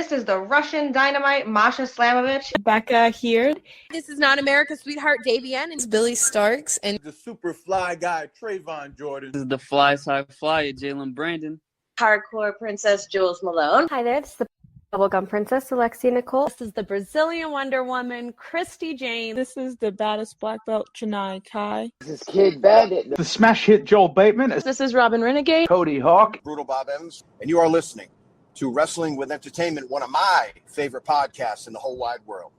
This is the Russian Dynamite, Masha Slamovich. Becca here. This is not America's Sweetheart, Davian. It's Billy Starks. And the super fly guy, Trayvon Jordan. This is the fly side fly, Jalen Brandon. Hardcore Princess, Jules Malone. Hi there, this is the Bubblegum Princess, Alexia Nicole. This is the Brazilian Wonder Woman, Christy James. This is the baddest black belt, Chennai Kai. This is Kid Bandit. The smash hit Joel Bateman. This is Robin Renegade. Cody Hawk. Brutal Bob Evans. And you are listening to Wrestling with Entertainment, one of my favorite podcasts in the whole wide world.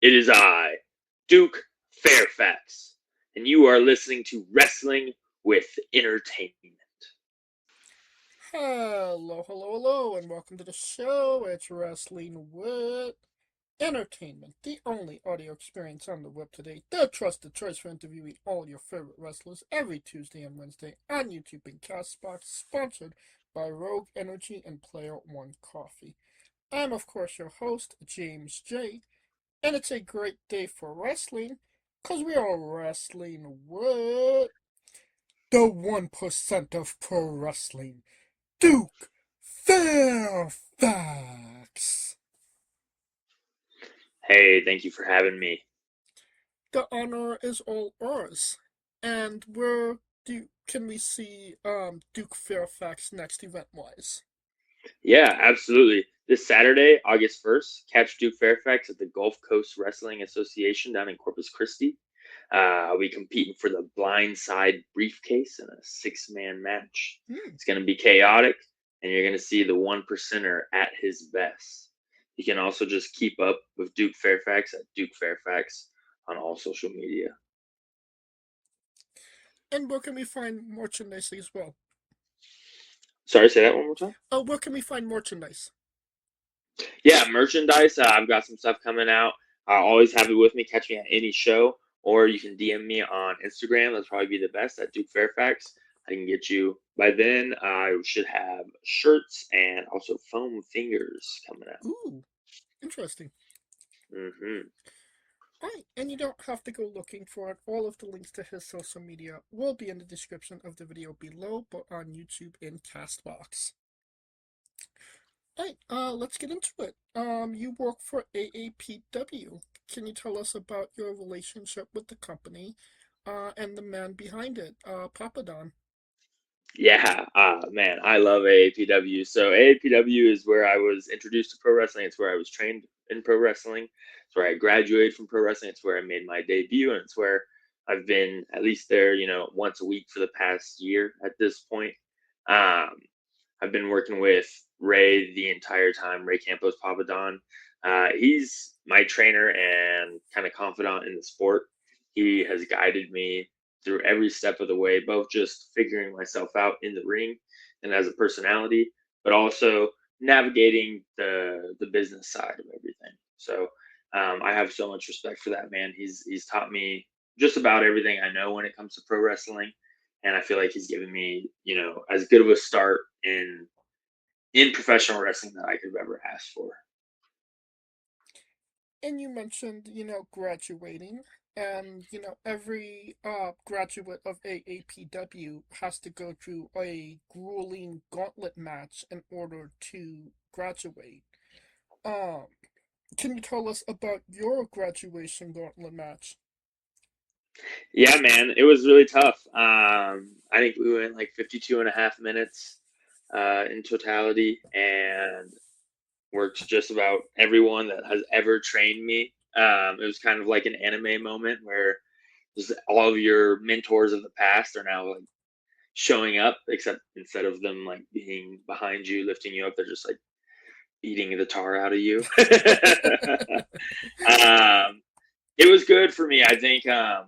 It is I, Duke Fairfax, and you are listening to Wrestling with Entertainment. Hello, and welcome to the show. It's Wrestling with Entertainment, the only audio experience on the web today, the trusted choice for interviewing all your favorite wrestlers every Tuesday and Wednesday on YouTube and Castbox, sponsored by Rogue Energy and Player One Coffee. I'm, of course, your host, James J., and it's a great day for wrestling, because we are wrestling with the 1% of pro wrestling, Duke Fairfax. Hey, thank you for having me. The honor is all ours. And where can we see Duke Fairfax next event-wise? Yeah, absolutely. This Saturday, August 1st, catch Duke Fairfax at the Gulf Coast Wrestling Association down in Corpus Christi. I'll be competing for the blindside briefcase in a 6-man match. It's going to be chaotic, and you're going to see the 1%er at his best. You can also just keep up with Duke Fairfax at Duke Fairfax on all social media. And where can we find merchandise as well? Sorry, say that one more time? Where can we find merchandise? Yeah, merchandise. I've got some stuff coming out. I'll always have it with me. Catch me at any show. Or you can DM me on Instagram. That's probably be the best, at Duke Fairfax. I can get you. By then, I should have shirts and also foam fingers coming out. Ooh, interesting. Mm-hmm. All right, and you don't have to go looking for it. All of the links to his social media will be in the description of the video below, but on YouTube and Castbox. All right, let's get into it. You work for AAPW. Can you tell us about your relationship with the company and the man behind it, Papa Don? Yeah, man, I love AAPW. So AAPW is where I was introduced to pro wrestling. It's where I was trained in pro wrestling. It's where I graduated from pro wrestling. It's where I made my debut, and it's where I've been at least there, once a week for the past year at this point. I've been working with Ray the entire time, Ray Campos, Papa Don. He's my trainer and kind of confidant in the sport. He has guided me through every step of the way, both just figuring myself out in the ring and as a personality, but also navigating the business side of everything. So I have so much respect for that man. He's taught me just about everything I know when it comes to pro wrestling, and I feel like he's given me, as good of a start in professional wrestling that I could have ever asked for. And you mentioned, graduating. And, every graduate of AAPW has to go through a grueling gauntlet match in order to graduate. Can you tell us about your graduation gauntlet match? Yeah, man, it was really tough. I think we went like 52 and a half minutes in totality, and worked just about everyone that has ever trained me. It was kind of like an anime moment where just all of your mentors of the past are now like showing up, except instead of them like being behind you, lifting you up, they're just like beating the tar out of you. It was good for me. I think I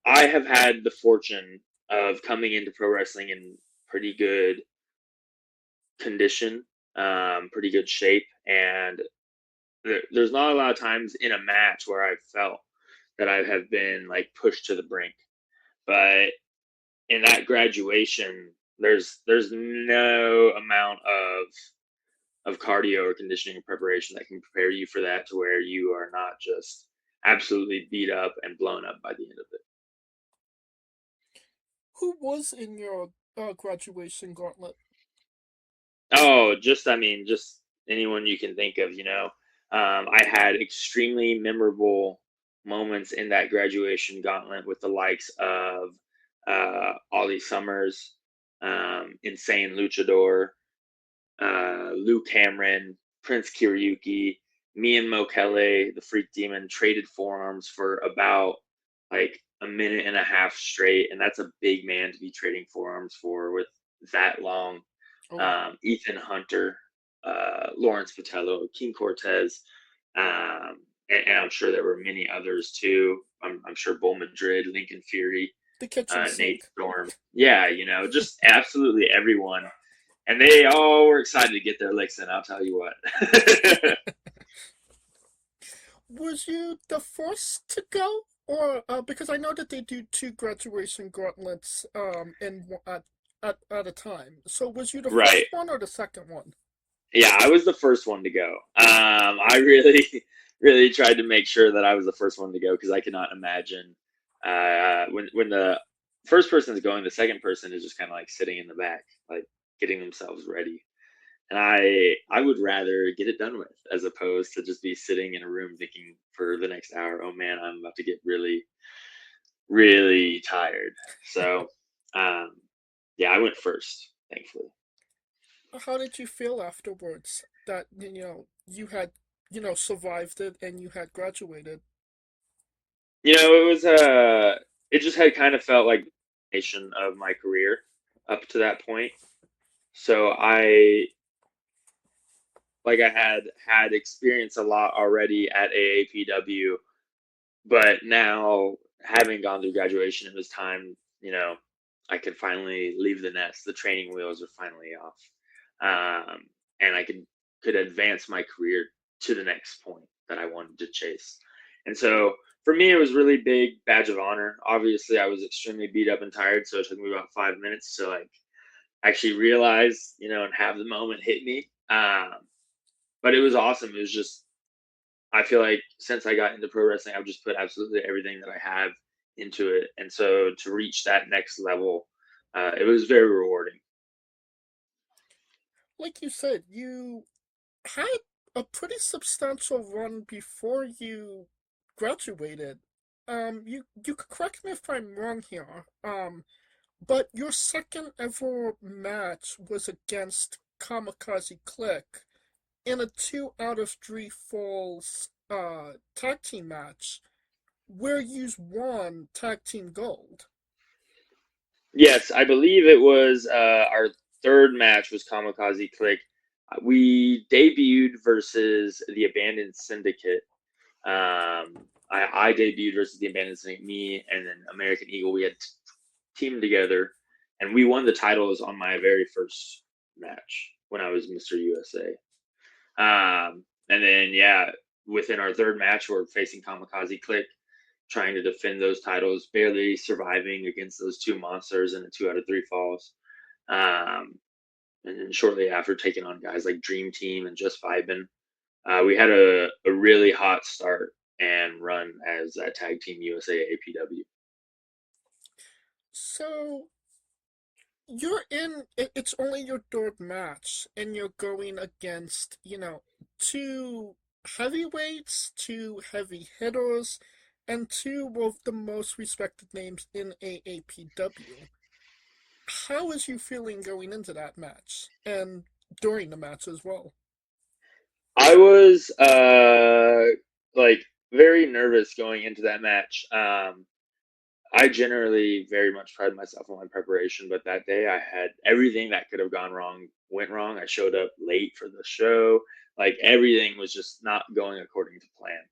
have had the fortune of coming into pro wrestling in pretty good condition, pretty good shape, and there's not a lot of times in a match where I felt that I have been like pushed to the brink. But in that graduation, there's no amount of cardio or conditioning preparation that can prepare you for that, to where you are not just absolutely beat up and blown up by the end of it. Who was in your graduation gauntlet? Oh, just anyone you can think of, I had extremely memorable moments in that graduation gauntlet with the likes of Ollie Summers, Insane Luchador, Lou Cameron, Prince Kiryuki, me and Mo Kele, the Freak Demon, traded forearms for about like a minute and a half straight, and that's a big man to be trading forearms for with that long. Ethan Hunter, Lawrence Patello, King Cortez, and I'm sure there were many others too. I'm sure Bull Madrid, Lincoln Fury, The kitchen Nate sink. Storm. Yeah, just absolutely everyone. And they all were excited to get their licks in, I'll tell you what. Was you the first to go, or because I know that they do 2 graduation gauntlets at a time. So was you the Right. first one or the second one? Yeah, I was the first one to go. I really, really tried to make sure that I was the first one to go because I cannot imagine when the first person is going, the second person is just kind of like sitting in the back, like getting themselves ready. And I would rather get it done with as opposed to just be sitting in a room thinking for the next hour, oh man, I'm about to get really, really tired. So, yeah, I went first, thankfully. How did you feel afterwards that you had survived it and you had graduated? It just had kind of felt like the nation of my career up to that point. So I had experienced a lot already at AAPW, but now having gone through graduation, it was time, I could finally leave the nest. The training wheels are finally off. And I could advance my career to the next point that I wanted to chase. And so for me, it was really big badge of honor. Obviously, I was extremely beat up and tired, so it took me about 5 minutes to like actually realize, and have the moment hit me. But it was awesome. It was just, I feel like since I got into pro wrestling, I've just put absolutely everything that I have into it. And so to reach that next level, it was very rewarding. Like you said, you had a pretty substantial run before you graduated. You could correct me if I'm wrong here. But your second ever match was against Kamikaze Click in a 2 out of 3 falls tag team match where you won tag team gold. Yes, I believe it was our third match was Kamikaze Click. We debuted versus the Abandoned Syndicate. I debuted versus the Abandoned Syndicate, me and then American Eagle. We had teamed together, and we won the titles on my very first match when I was Mr. USA. And then, yeah, within our third match, we're facing Kamikaze Click, trying to defend those titles, barely surviving against those 2 monsters in a 2 out of 3 falls. And then shortly after, taking on guys like Dream Team and Just Vibin'. We had a really hot start and run as that tag team USA APW. So it's only your third match, and you're going against, 2 heavyweights, 2 heavy hitters, and 2 of the most respected names in AAPW. How is you feeling going into that match and during the match as well? I was very nervous going into that match. I generally very much pride myself on my preparation, but that day I had everything that could have gone wrong went wrong. I showed up late for the show. Like everything was just not going according to plan.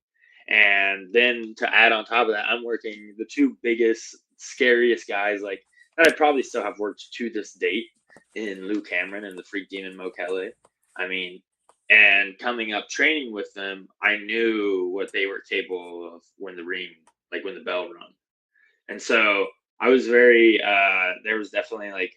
And then to add on top of that, I'm working the 2 biggest, scariest guys like that I probably still have worked to this date in Lou Cameron and the Freak Demon Mo Kele. I mean, and coming up training with them, I knew what they were capable of when the bell rung. And so I was there was definitely like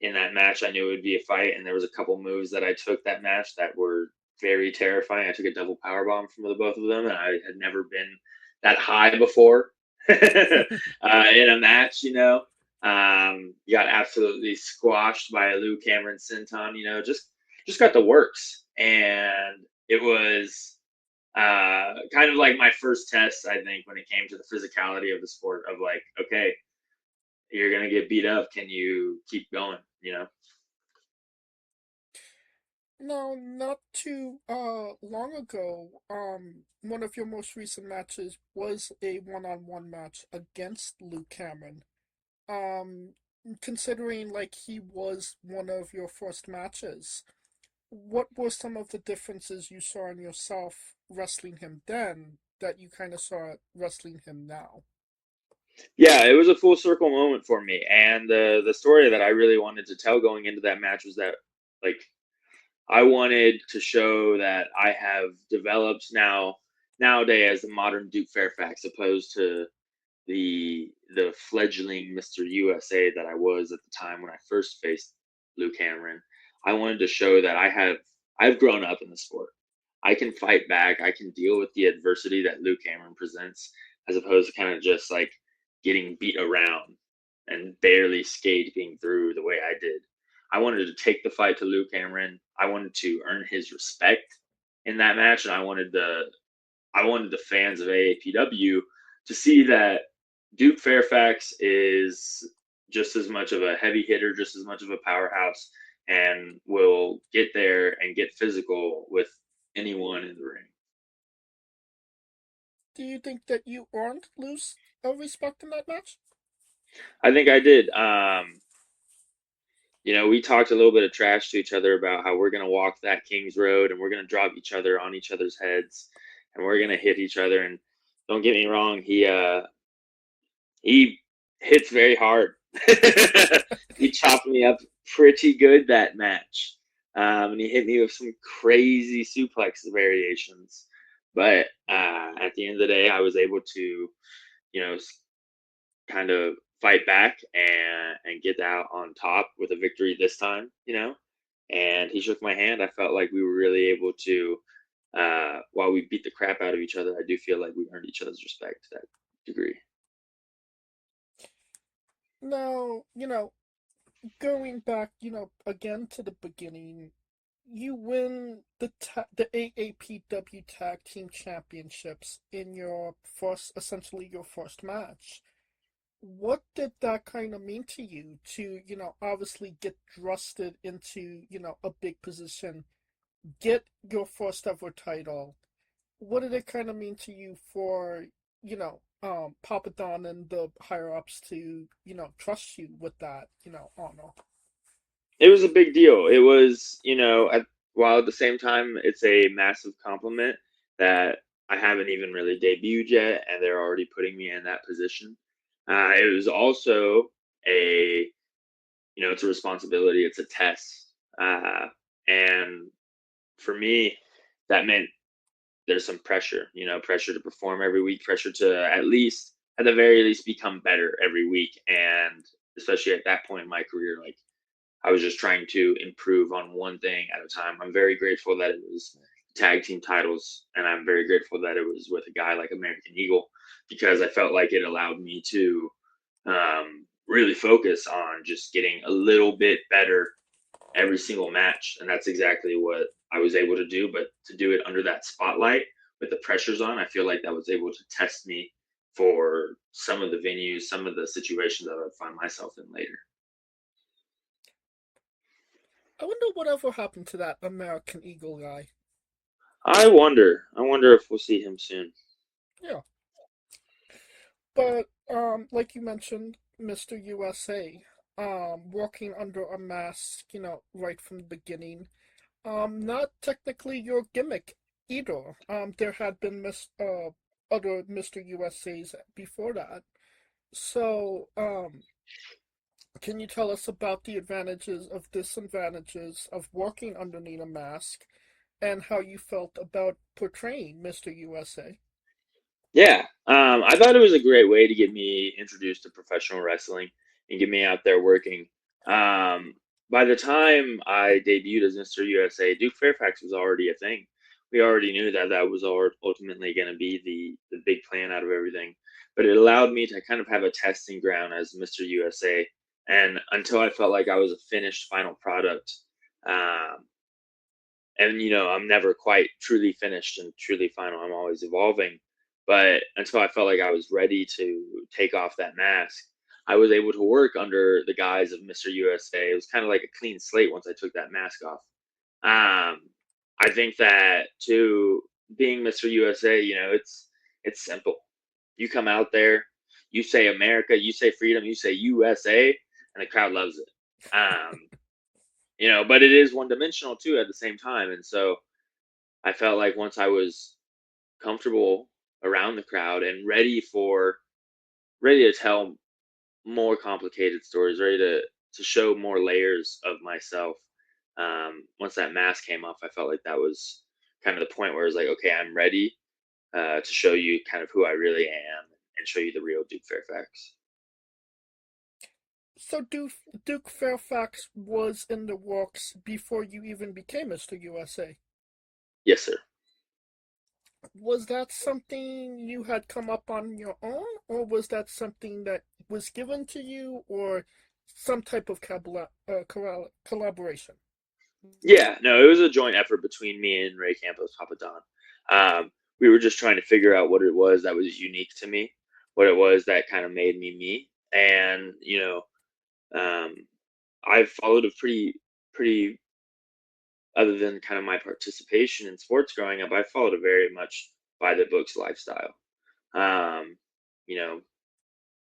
in that match, I knew it would be a fight. And there was a couple moves that I took that match that were very terrifying. I took a double powerbomb from the both of them. And I had never been that high before in a match, You got absolutely squashed by Lou Cameron Sinton, just got the works. And it was kind of like my first test, I think, when it came to the physicality of the sport of like, okay, you're going to get beat up. Can you keep going, Now, not too long ago, one of your most recent matches was a one-on-one match against Luke Cameron. Um, Considering like he was one of your first matches, what were some of the differences you saw in yourself wrestling him then that you kind of saw wrestling him now? Yeah, it was a full circle moment for me. And the story that I really wanted to tell going into that match was that, like, I wanted to show that I have developed nowadays as the modern Duke Fairfax, opposed to the fledgling Mr. USA that I was at the time when I first faced Lou Cameron. I wanted to show that I've grown up in the sport. I can fight back. I can deal with the adversity that Lou Cameron presents, as opposed to kind of just like getting beat around and barely skating through the way I did. I wanted to take the fight to Lou Cameron. I wanted to earn his respect in that match, and I wanted the fans of AAPW to see that Duke Fairfax is just as much of a heavy hitter, just as much of a powerhouse, and will get there and get physical with anyone in the ring. Do you think that you earned Lou's respect in that match? I think I did. We talked a little bit of trash to each other about how we're going to walk that King's Road and we're going to drop each other on each other's heads and we're going to hit each other. And don't get me wrong, he hits very hard. He chopped me up pretty good that match. And he hit me with some crazy suplex variations. But at the end of the day, I was able to, kind of fight back and get out on top with a victory this time, And he shook my hand. I felt like we were really able to, while we beat the crap out of each other, I do feel like we earned each other's respect to that degree. Now, going back, again to the beginning, you win the AAPW Tag Team Championships in essentially your first match. What did that kind of mean to you to, obviously get thrusted into, a big position, get your first ever title? What did it kind of mean to you for, Papa Don and the higher ups to, trust you with that, honor? It was a big deal. It was, while at the same time, it's a massive compliment that I haven't even really debuted yet, and they're already putting me in that position. It was also it's a responsibility. It's a test. And for me, that meant there's some pressure, pressure to perform every week, pressure to at the very least, become better every week. And especially at that point in my career, like I was just trying to improve on one thing at a time. I'm very grateful that it was tag team titles, and I'm very grateful that it was with a guy like American Eagle, because I felt like it allowed me to really focus on just getting a little bit better every single match. And that's exactly what I was able to do. But to do it under that spotlight with the pressures on, I feel like that was able to test me for some of the venues, some of the situations that I would find myself in later. I wonder whatever happened to that American Eagle guy. I wonder if we'll see him soon. Yeah. But, like you mentioned, Mr. USA, walking under a mask, right from the beginning. Not technically your gimmick either. There had been other Mr. USAs before that. So, can you tell us about the advantages of disadvantages of working underneath a mask and how you felt about portraying Mr. USA? Yeah, I thought it was a great way to get me introduced to professional wrestling and get me out there working. By the time I debuted as Mr. USA, Duke Fairfax was already a thing. We already knew that was ultimately going to be the big plan out of everything. but it allowed me to kind of have a testing ground as Mr. USA. And until I felt like I was a finished final product, and I'm never quite truly finished and truly final. I'm always evolving. But until I felt like I was ready to take off that mask, I was able to work under the guise of Mr. USA. It was kind of like a clean slate once I took that mask off. I think that to being Mr. USA, it's simple. You come out there, you say America, you say freedom, you say USA, and the crowd loves it. But it is one dimensional too at the same time. And so I felt like once I was comfortable around the crowd and ready to tell more complicated stories, ready to show more layers of myself. Once that mask came off, I felt like that was kind of the point where it was like, okay, I'm ready to show you kind of who I really am and show you the real Duke Fairfax. So Duke Fairfax was in the works before you even became Mr. USA? Yes, sir. Was that something you had come up on your own, or was that something that was given to you, or some type of collaboration? Yeah, no, it was a joint effort between me and Ray Campos, Papa Don. We were just trying to figure out what it was that was unique to me, what it was that kind of made me me. And, I've followed a pretty, other than kind of my participation in sports growing up, I followed a very much by the books lifestyle. Go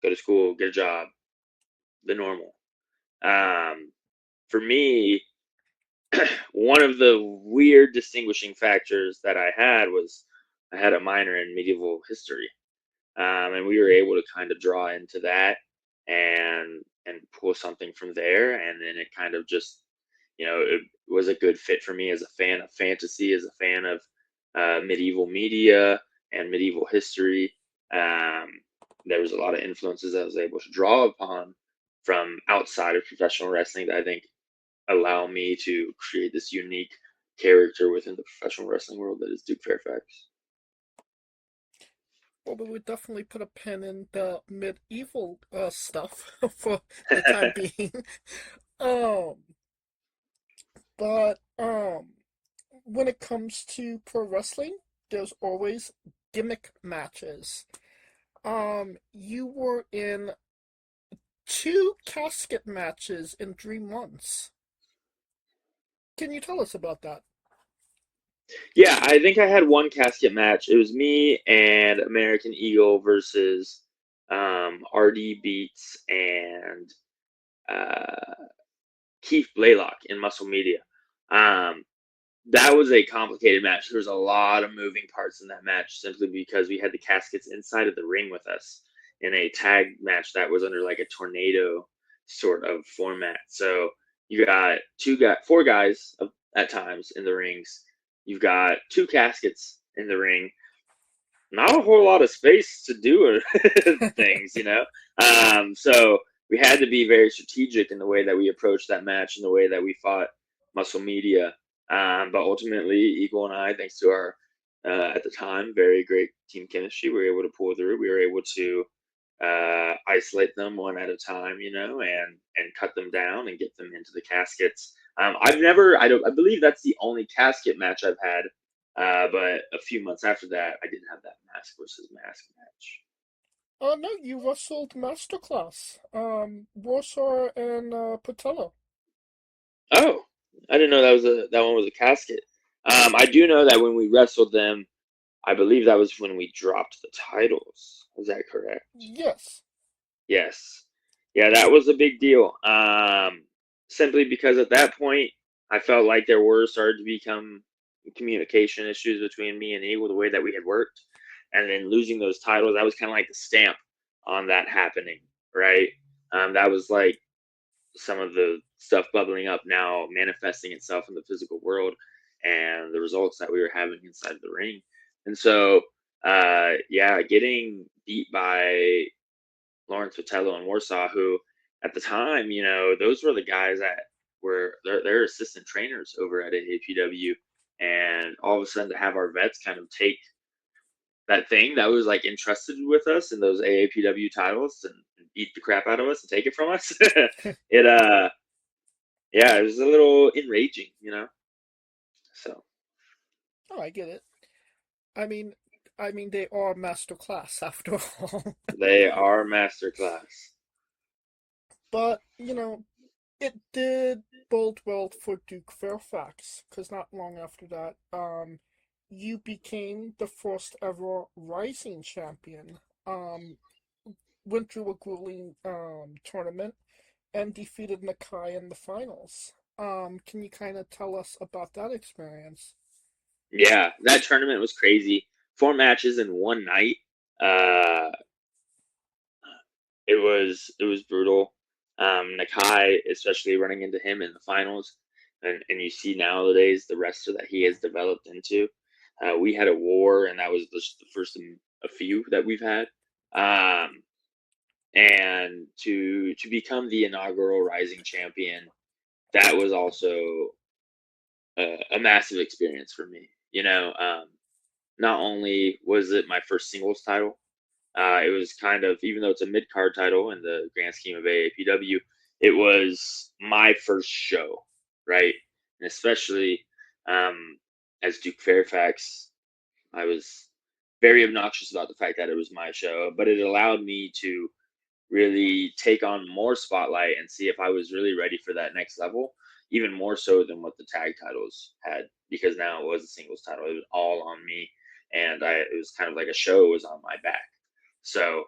to school, get a job, the normal. For me, one of the weird distinguishing factors that I had was I had a minor in medieval history. And we were able to kind of draw into that and pull something from there. And then it kind of just, it was a good fit for me as a fan of fantasy, as a fan of medieval media and medieval history. There was a lot of influences I was able to draw upon from outside of professional wrestling that I think allow me to create this unique character within the professional wrestling world that is Duke Fairfax. Well, we would definitely put a pin in the medieval stuff for the time being. But when it comes to pro wrestling, there's always gimmick matches. You were in 2 casket matches in 3 months. Can you tell us about that? Yeah, I think I had one casket match. It was me and American Eagle versus RD Beats and Keith Blaylock in Muscle Media. That was a complicated match. There was a lot of moving parts in that match simply because we had the caskets inside of the ring with us in a tag match that was under like a tornado sort of format. So you got 4 guys at times in the rings. You've got 2 caskets in the ring. Not a whole lot of space to do things, So we had to be very strategic in the way that we approached that match and the way that we fought Muscle Media. But ultimately, Eagle and I, thanks to our, at the time, very great team chemistry, we were able to pull through. We were able to isolate them one at a time, and cut them down and get them into the caskets. I believe that's the only casket match I've had. But a few months after that, I didn't have that mask versus mask match. Oh no, you wrestled Masterclass, Warsaw and Patello. Oh, I didn't know that one was a casket. I do know that when we wrestled them, I believe that was when we dropped the titles. Is that correct? Yes. Yes. Yeah, that was a big deal. Simply because at that point, I felt like there were started to become communication issues between me and Eagle, the way that we had worked. And then losing those titles, that was kind of like the stamp on that happening, right? That was like some of the stuff bubbling up now, manifesting itself in the physical world and the results that we were having inside the ring. And so, getting beat by Lawrence Patello and Warsaw, who at the time, those were the guys that were their assistant trainers over at AAPW. And all of a sudden to have our vets kind of take that thing that was like entrusted with us in those AAPW titles and beat the crap out of us and take it from us. It yeah, it was a little enraging, you know. So Oh, I get it. I mean, they are masterclass after all. they are masterclass. But, it did bode well for Duke Fairfax, because not long after that, you became the first ever Rising champion. Went through a grueling tournament and defeated Nakai in the finals. Can you kind of tell us about that experience? Yeah, that tournament was crazy. 4 matches in one night. Uh, it was brutal. Nakai, especially running into him in the finals, and you see nowadays the wrestler that he has developed into. We had a war, and that was just the first of a few that we've had. And to become the inaugural Rising champion, that was also a massive experience for me. Not only was it my first singles title, it was kind of, even though it's a mid card title in the grand scheme of AAPW, it was my first show, right? And especially as Duke Fairfax, I was very obnoxious about the fact that it was my show, but it allowed me to really take on more spotlight and see if I was really ready for that next level, even more so than what the tag titles had, because now it was a singles title. It was all on me, and it was kind of like a show was on my back. So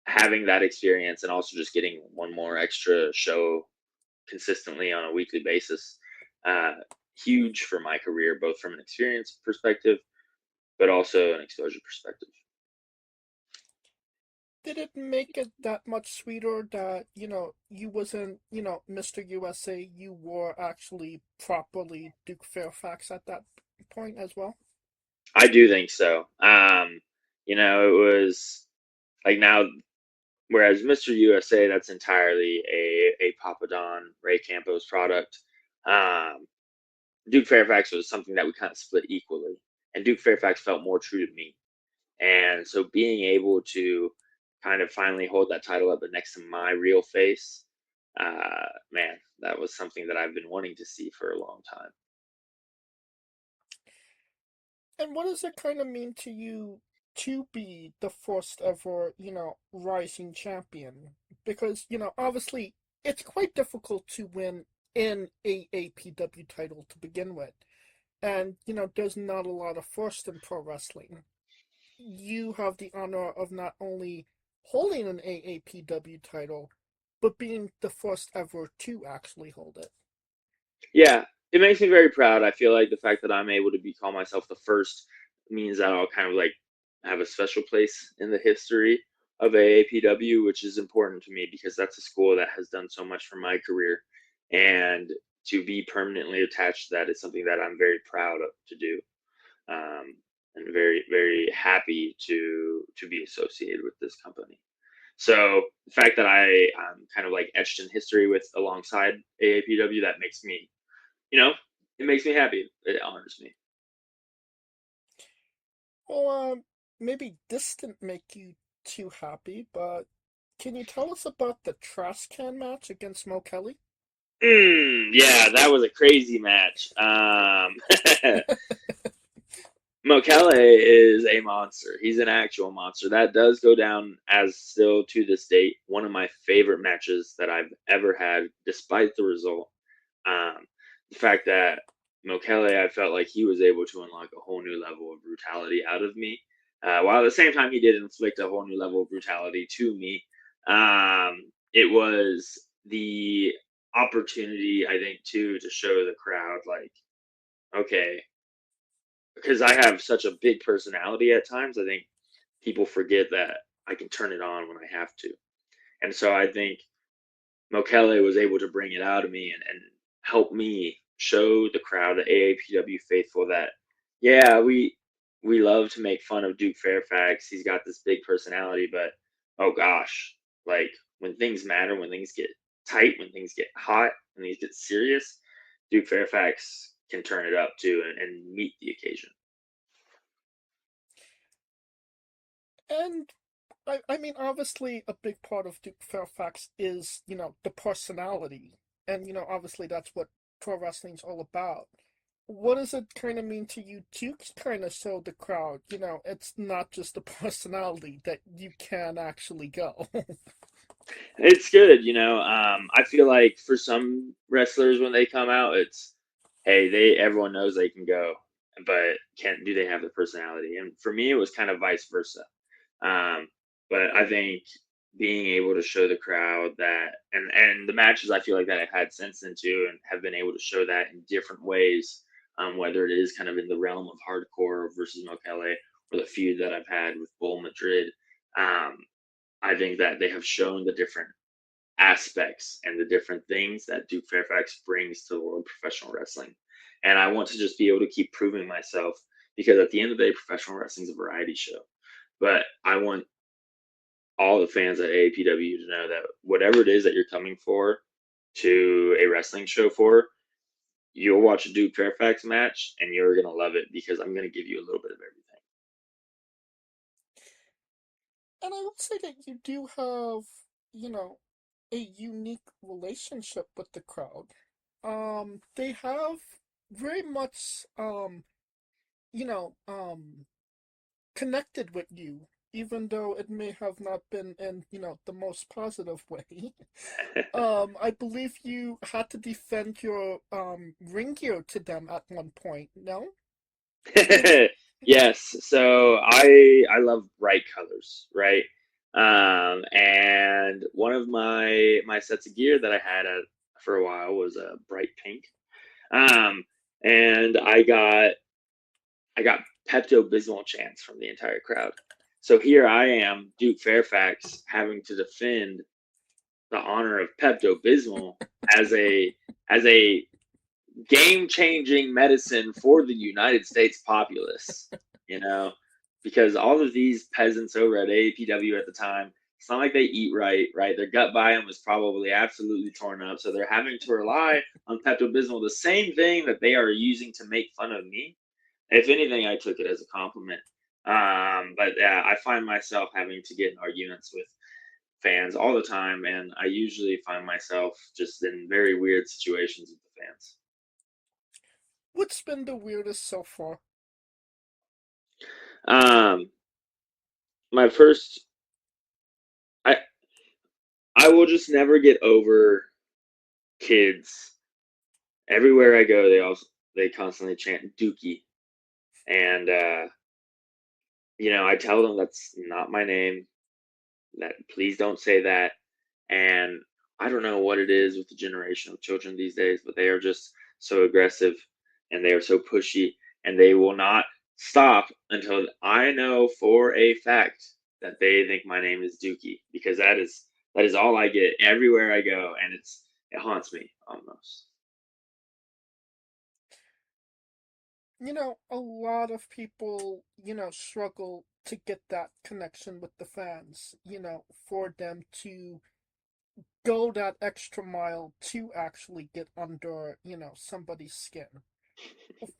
having that experience and also just getting one more extra show consistently on a weekly basis, huge for my career, both from an experience perspective, but also an exposure perspective. Did it make it that much sweeter that, you wasn't, Mr. USA, you were actually properly Duke Fairfax at that point as well? I do think so. It was like now, whereas Mr. USA, that's entirely a Papa Don, Ray Campos product. Um, Duke Fairfax was something that we kind of split equally, and Duke Fairfax felt more true to me. And so being able to kind of finally hold that title up next to my real face, man, that was something that I've been wanting to see for a long time. And what does it kind of mean to you to be the first ever, Rising champion? Because, obviously it's quite difficult to win an AAPW title to begin with. And, there's not a lot of firsts in pro wrestling. You have the honor of not only holding an AAPW title, but being the first ever to actually hold it. Yeah, it makes me very proud. I feel like the fact that I'm able to call myself the first means that I'll kind of like have a special place in the history of AAPW, which is important to me because that's a school that has done so much for my career. And to be permanently attached to that is something that I'm very proud of to do. And very, very happy to be associated with this company. So the fact that I'm kind of like etched in history with alongside AAPW, that makes me, it makes me happy. It honors me. Well, maybe this didn't make you too happy, but can you tell us about the trash can match against Mo Kele? Yeah, that was a crazy match. Mo Kele is a monster. He's an actual monster. That does go down as still to this date one of my favorite matches that I've ever had, despite the result. The fact that Mo Kele, I felt like he was able to unlock a whole new level of brutality out of me, while at the same time he did inflict a whole new level of brutality to me. It was the opportunity, I think, too, to show the crowd, like, okay, because I have such a big personality at times, I think people forget that I can turn it on when I have to. And so I think Mo Kele was able to bring it out of me and help me show the crowd, the AAPW faithful, that, yeah, we love to make fun of Duke Fairfax. He's got this big personality, but oh gosh, like when things matter, when things get tight, when things get hot, when things get serious, Duke Fairfax can turn it up too and meet the occasion. And I mean, obviously, a big part of Duke Fairfax is, the personality. And, obviously, that's what pro wrestling's all about. What does it kind of mean to you to kind of show the crowd, it's not just the personality, that you can actually go? It's good, I feel like for some wrestlers when they come out, it's hey, everyone knows they can go, but can do they have the personality? And for me, it was kind of vice versa. Um, but I think being able to show the crowd that, and the matches I feel like that I had since then too, and have been able to show that in different ways, whether it is kind of in the realm of hardcore versus Mo Kele, or the feud that I've had with Bull Madrid. Um, I think that they have shown the different aspects and the different things that Duke Fairfax brings to the world of professional wrestling. And I want to just be able to keep proving myself, because at the end of the day, professional wrestling is a variety show. But I want all the fans at AAPW to know that whatever it is that you're coming for to a wrestling show for, you'll watch a Duke Fairfax match and you're going to love it, because I'm going to give you a little bit of everything. And I would say that you do have, a unique relationship with the crowd. They have very much, you know, um, connected with you, even though it may have not been in, the most positive way. I believe you had to defend your ring gear to them at one point, no? Yes, so I love bright colors, right? And one of my sets of gear that I had for a while was a bright pink. Um, and I got Pepto Bismol chants from the entire crowd. So here I am, Duke Fairfax, having to defend the honor of Pepto Bismol as a game changing medicine for the United States populace, you know, because all of these peasants over at AAPW at the time, it's not like they eat right, right? Their gut biome was probably absolutely torn up. So they're having to rely on Pepto Bismol, the same thing that they are using to make fun of me. If anything, I took it as a compliment. But yeah, I find myself having to get in arguments with fans all the time, and I usually find myself just in very weird situations with the fans. What's been the weirdest so far? Um, my first, I I will just never get over kids. Everywhere I go, they constantly chant Dookie, and I tell them that's not my name. That please don't say that. And I don't know what it is with the generation of children these days, but they are just so aggressive and they are so pushy, and they will not stop until I know for a fact that they think my name is Dookie, because that is all I get everywhere I go, and it haunts me almost. A lot of people, struggle to get that connection with the fans, for them to go that extra mile to actually get under, somebody's skin.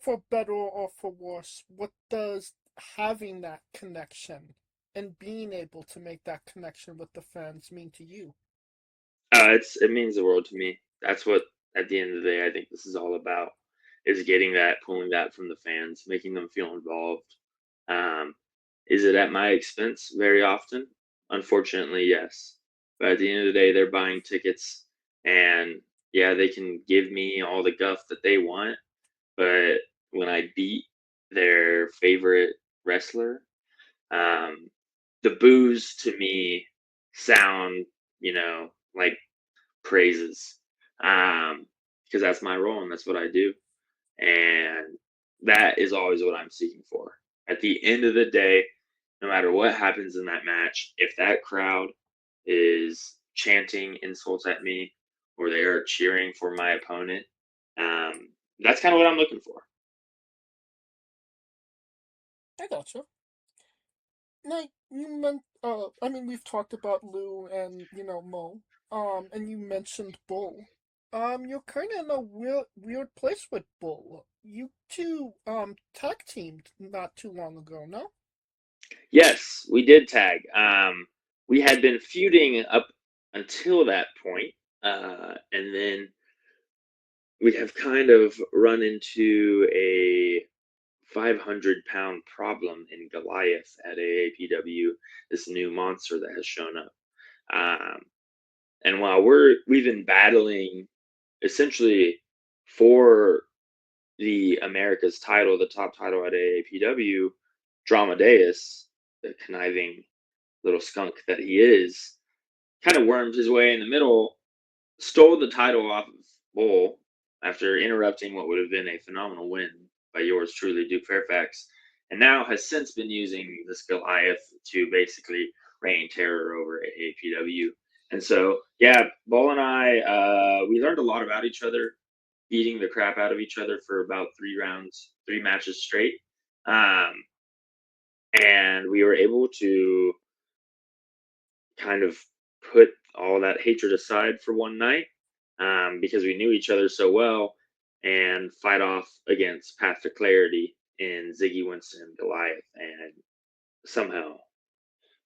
For better or for worse, what does having that connection and being able to make that connection with the fans mean to you? It means the world to me. That's what, at the end of the day, I think this is all about, is getting that, pulling that from the fans, making them feel involved. Um, is it at my expense very often? Unfortunately, yes. But at the end of the day, they're buying tickets, and yeah, they can give me all the guff that they want. But when I beat their favorite wrestler, um, the boos to me sound, like praises, because that's my role and that's what I do, and that is always what I'm seeking for. At the end of the day, no matter what happens in that match, if that crowd is chanting insults at me or they are cheering for my opponent, that's kind of what I'm looking for. I gotcha. Now, I mean, we've talked about Lou and, Mo, and you mentioned Bull. You're kind of in a weird place with Bull. You two, tag teamed not too long ago, no? Yes, we did tag. We had been feuding up until that point, and then we have kind of run into a 500-pound problem in Goliath at AAPW, this new monster that has shown up. And while we've been battling essentially for the America's title, the top title at AAPW, Dramadeus, the conniving little skunk that he is, kind of wormed his way in the middle, stole the title off of Bull after interrupting what would have been a phenomenal win by yours truly, Duke Fairfax, and now has since been using this Goliath to basically reign terror over AAPW. And so, yeah, Bull and I, we learned a lot about each other, beating the crap out of each other for about 3 matches straight. And we were able to kind of put all that hatred aside for one night, because we knew each other so well, and fight off against Path to Clarity in Ziggy Winston and Goliath, and somehow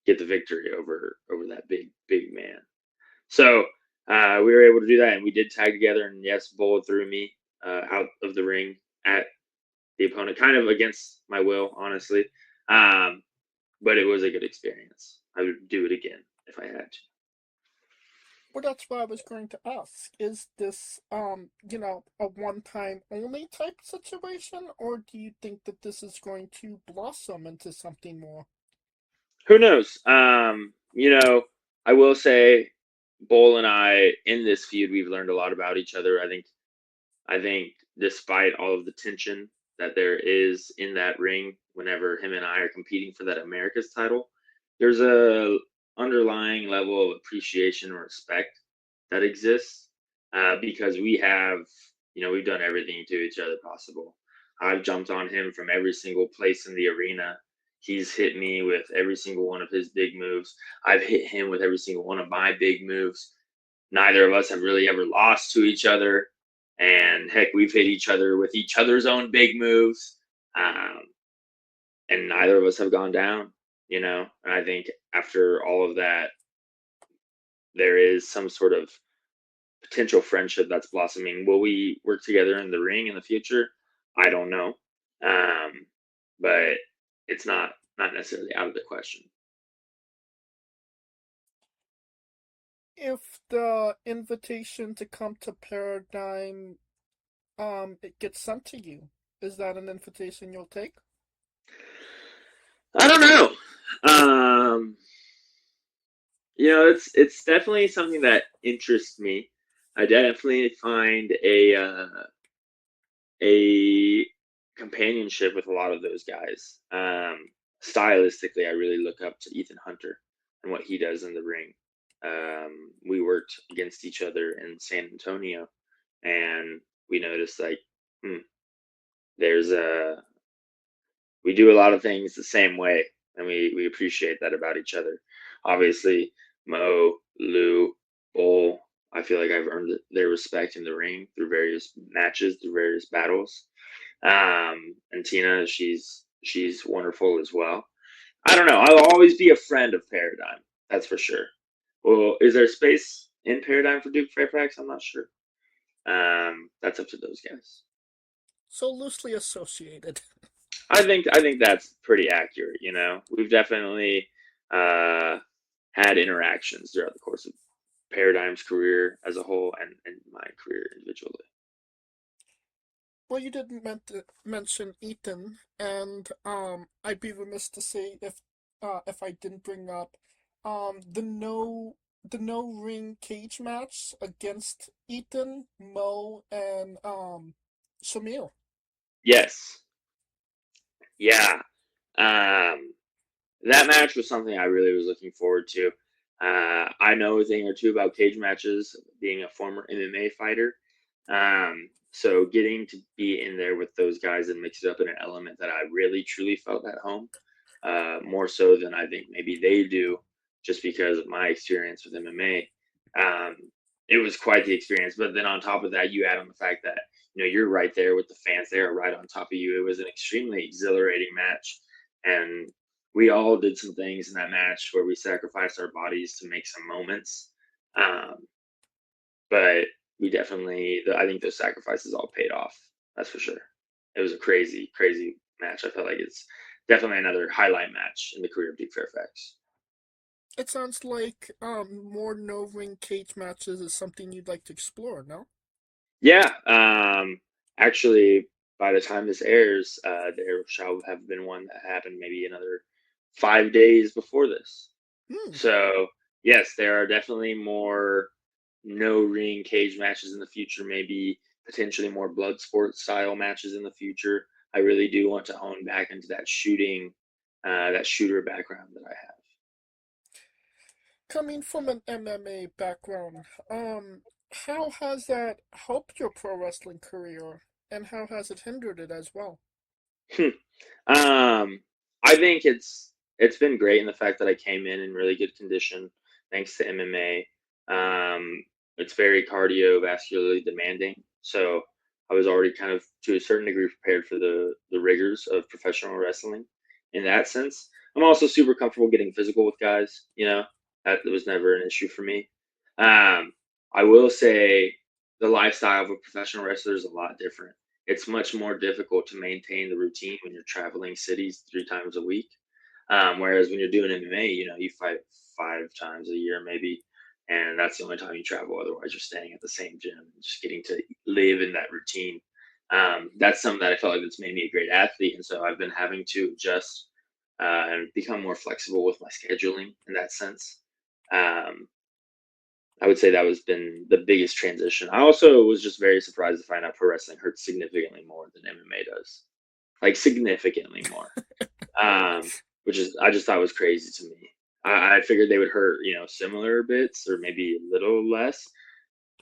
get the victory over that big man. So we were able to do that, and we did tag together. And yes, Bull threw me out of the ring at the opponent, kind of against my will, honestly. But it was a good experience. I would do it again if I had to. Well, that's what I was going to ask. Is this, a one-time only type situation, or do you think that this is going to blossom into something more? Who knows? I will say, Bull and I, in this feud, we've learned a lot about each other. I think despite all of the tension that there is in that ring whenever him and I are competing for that America's title, there's a underlying level of appreciation and respect that exists, because we've done everything to each other possible. I've jumped on him from every single place in the arena. He's hit me with every single one of his big moves. I've hit him with every single one of my big moves. Neither of us have really ever lost to each other. And heck, we've hit each other with each other's own big moves. And neither of us have gone down, And I think after all of that, there is some sort of potential friendship that's blossoming. Will we work together in the ring in the future? I don't know. But it's not necessarily out of the question. If the invitation to come to Paradigm, it gets sent to you, is that an invitation you'll take? I don't know. It's definitely something that interests me. I definitely find a companionship with a lot of those guys. Stylistically, I really look up to Ethan Hunter and what he does in the ring. We worked against each other in San Antonio, and we noticed we do a lot of things the same way, and we appreciate that about each other. Obviously, Mo, Lou, Bull, I feel like I've earned their respect in the ring through various matches, through various battles. And Tina, she's wonderful as well. I don't know. I'll always be a friend of Paradigm. That's for sure. Well, is there space in Paradigm for Duke Fairfax? I'm not sure. That's up to those guys. So loosely associated. I think that's pretty accurate. We've definitely had interactions throughout the course of Paradigm's career as a whole and my career individually. Well, you didn't mention Ethan, and I'd be remiss to say if I didn't bring up the no ring cage match against Ethan, Mo, and Shamil. Yes. Yeah. That match was something I really was looking forward to. I know a thing or two about cage matches, being a former MMA fighter. So getting to be in there with those guys and mix it up in an element that I really truly felt at home, more so than I think maybe they do, just because of my experience with MMA. It was quite the experience. But then on top of that, you add on the fact that you're right there with the fans. They are right on top of you. It was an extremely exhilarating match, and we all did some things in that match where we sacrificed our bodies to make some moments. But we definitely, I think those sacrifices all paid off. That's for sure. It was a crazy, crazy match. I felt like it's definitely another highlight match in the career of Duke Fairfax. It sounds like more no-ring cage matches is something you'd like to explore, no? Yeah. Actually, by the time this airs, there shall have been one that happened maybe another 5 days before this. So, yes, there are definitely more no ring cage matches in the future, maybe potentially more blood sport style matches in the future. I really do want to hone back into that shooting, that shooter background that I have. Coming from an MMA background, how has that helped your pro wrestling career, and how has it hindered it as well? I think it's been great in the fact that I came in really good condition thanks to MMA. It's very cardiovascularly demanding, so I was already kind of to a certain degree prepared for the rigors of professional wrestling. In that sense, I'm also super comfortable getting physical with guys. That was never an issue for me. I will say the lifestyle of a professional wrestler is a lot different. It's much more difficult to maintain the routine when you're traveling cities 3 times a week. Whereas when you're doing MMA, you fight 5 times a year maybe, and that's the only time you travel. Otherwise, you're staying at the same gym, and just getting to live in that routine. That's something that I felt like that's made me a great athlete, and so I've been having to adjust and become more flexible with my scheduling in that sense. I would say that was been the biggest transition. I also was just very surprised to find out pro wrestling hurts significantly more than MMA does, like significantly more, which is I just thought was crazy to me. I figured they would hurt, similar bits or maybe a little less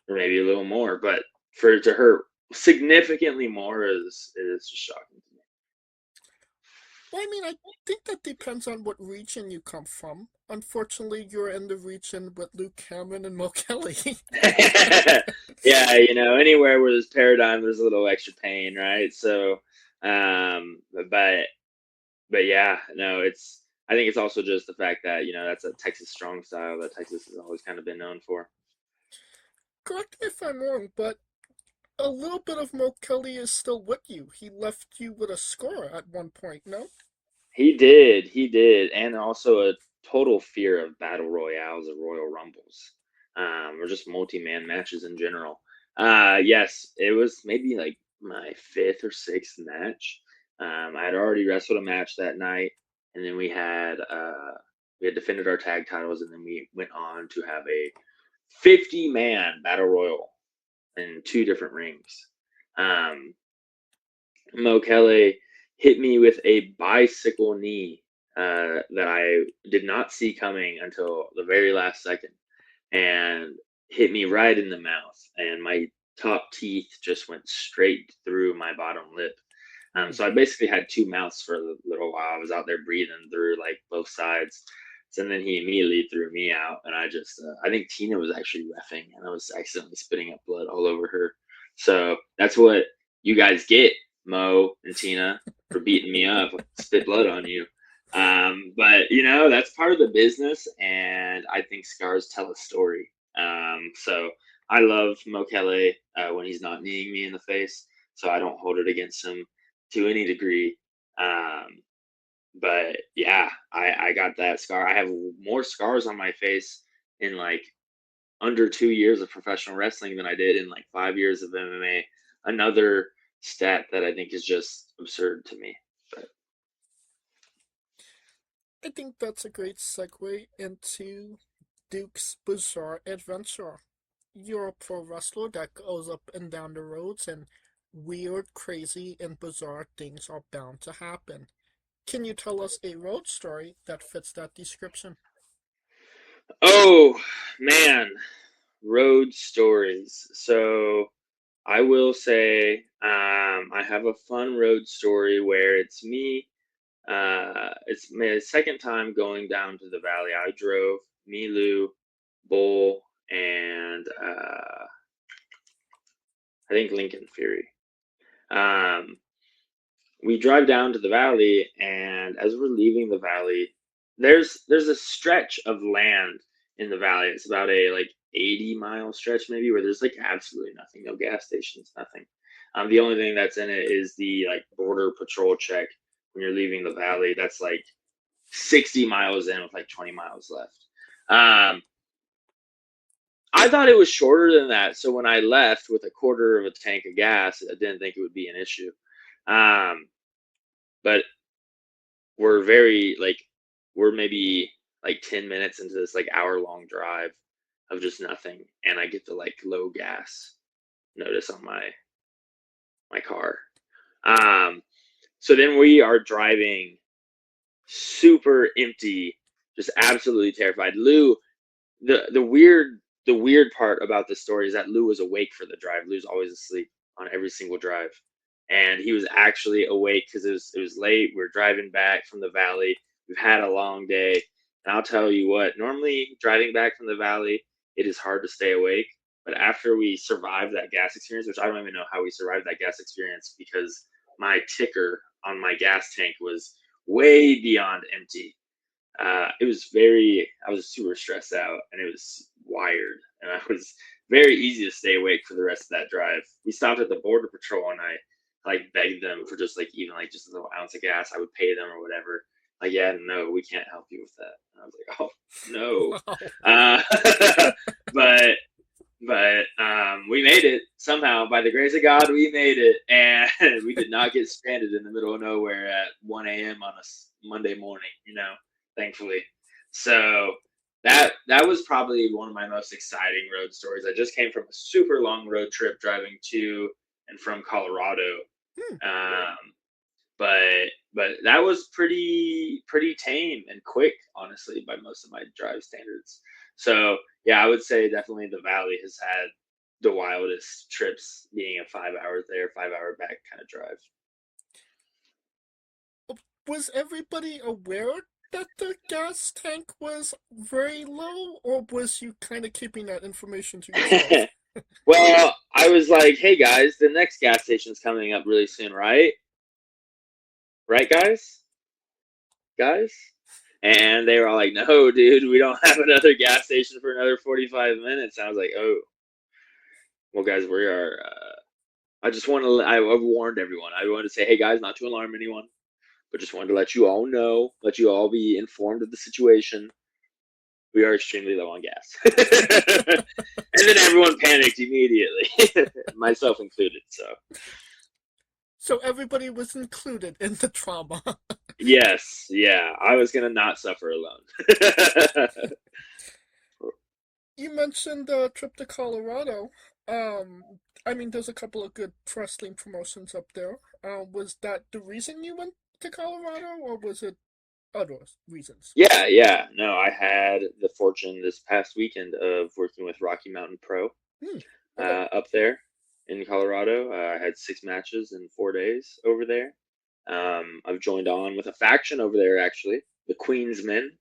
or maybe a little more, but for it to hurt significantly more is just shocking to me. Well, I mean, I think that depends on what region you come from. Unfortunately, you're in the region with Luke Cameron and Mo Kele. Yeah, anywhere where there's paradigm, there's a little extra pain, right? So, but yeah, no, I think it's also just the fact that, that's a Texas strong style that Texas has always kind of been known for. Correct me if I'm wrong, but a little bit of Mo Kele is still with you. He left you with a score at one point, no? He did, and also a total fear of battle royales or Royal Rumbles, or just multi-man matches in general. Yes, it was maybe like my 5th or 6th match. I had already wrestled a match that night, and then we had defended our tag titles, and then we went on to have a 50-man battle royal in 2 different rings. Mo Kele hit me with a bicycle knee that I did not see coming until the very last second, and hit me right in the mouth, and my top teeth just went straight through my bottom lip. So I basically had 2 mouths for a little while. I was out there breathing through like both sides. So then he immediately threw me out, and I think Tina was actually reffing, and I was accidentally spitting up blood all over her. So that's what you guys get, Mo and Tina, for beating me up, spit blood on you. But that's part of the business, and I think scars tell a story. So I love Mo Kele when he's not kneeing me in the face, so I don't hold it against him to any degree. But yeah, I got that scar. I have more scars on my face in like under 2 years of professional wrestling than I did in like 5 years of MMA. Another stat that I think is just absurd to me. But I think that's a great segue into Duke's bizarre adventure. You're a pro wrestler that goes up and down the roads, and weird, crazy, and bizarre things are bound to happen. Can you tell us a road story that fits that description? oh man, road stories. So I will say I have a fun road story where it's me. It's my second time going down to the valley. I drove me, Lou, Bull, and I think Lincoln Fury. Um, we drive down to the valley, and as we're leaving the valley, there's a stretch of land in the valley. It's about a 80-mile stretch maybe, where there's absolutely nothing, no gas stations, nothing. The only thing that's in it is the border patrol check when you're leaving the valley. That's 60 miles in with 20 miles left. I thought it was shorter than that, so when I left with a quarter of a tank of gas, I didn't think it would be an issue. But we're we're maybe 10 minutes into this hour-long drive of just nothing, and I get the low gas notice on my car. So then we are driving super empty, just absolutely terrified. Lou, the weird part about this story is that Lou was awake for the drive. Lou's always asleep on every single drive, and he was actually awake because it was late. We're driving back from the valley. We've had a long day, and I'll tell you what. Normally, driving back from the valley, it is hard to stay awake. But after we survived that gas experience, which I don't even know how we survived that gas experience, because my ticker on my gas tank was way beyond empty. I was super stressed out, and it was wired, and I was very easy to stay awake for the rest of that drive. We stopped at the border patrol, and I begged them for just even just a little ounce of gas. I would pay them or whatever. Yeah, no, we can't help you with that. And I was oh no. But we made it somehow. By the grace of God, we made it, and we did not get stranded in the middle of nowhere at 1 a.m. on a Monday morning, thankfully. So that was probably one of my most exciting road stories. I just came from a super long road trip driving to and from Colorado. But that was pretty tame and quick, honestly, by most of my drive standards. So yeah, I would say definitely the valley has had the wildest trips, being a 5 hours there, 5 hour back kind of drive. Was everybody aware that the gas tank was very low, or was you kind of keeping that information to yourself? Well, I was like, hey guys, the next gas station's coming up really soon, right? Right, guys? And they were all like, no, dude, we don't have another gas station for another 45 minutes. And I was like, oh, well, guys, we are, I just want to, I warned everyone. I wanted to say, hey, guys, not to alarm anyone, but just wanted to let you all know, let you all be informed of the situation. We are extremely low on gas. And then everyone panicked immediately, myself included, So everybody was included in the trauma. Yes, yeah. I was going to not suffer alone. You mentioned the trip to Colorado. I mean, there's a couple of good wrestling promotions up there. Was that the reason you went to Colorado, or was it other reasons? Yeah. No, I had the fortune this past weekend of working with Rocky Mountain Pro up there in Colorado. I had 6 matches in 4 days over there. I've joined on with a faction over there, actually, the Queensmen.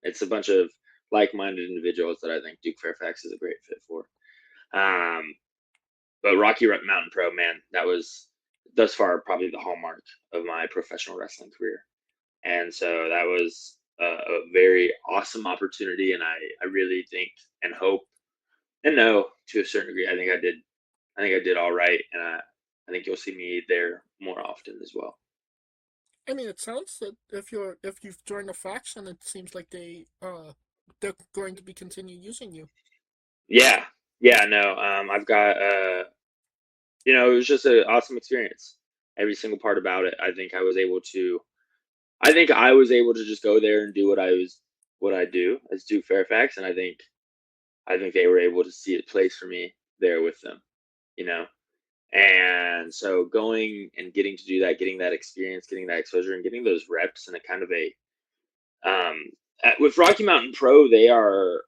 It's a bunch of like-minded individuals that I think Duke Fairfax is a great fit for. But Rocky Mountain Pro, man, that was thus far probably the hallmark of my professional wrestling career. And so that was a very awesome opportunity, and I really think and hope and know to a certain degree, I think I did all right, and I think you'll see me there more often as well. I mean, it sounds that if you've joined a faction, it seems like they're going to be continue using you. Yeah, no, I've got it was just an awesome experience. Every single part about it, I think I was able to just go there and do what I do as Duke Fairfax, and I think they were able to see a place for me there with them, And so going and getting to do that, getting that experience, getting that exposure, and getting those reps in a kind of a with Rocky Mountain Pro, they are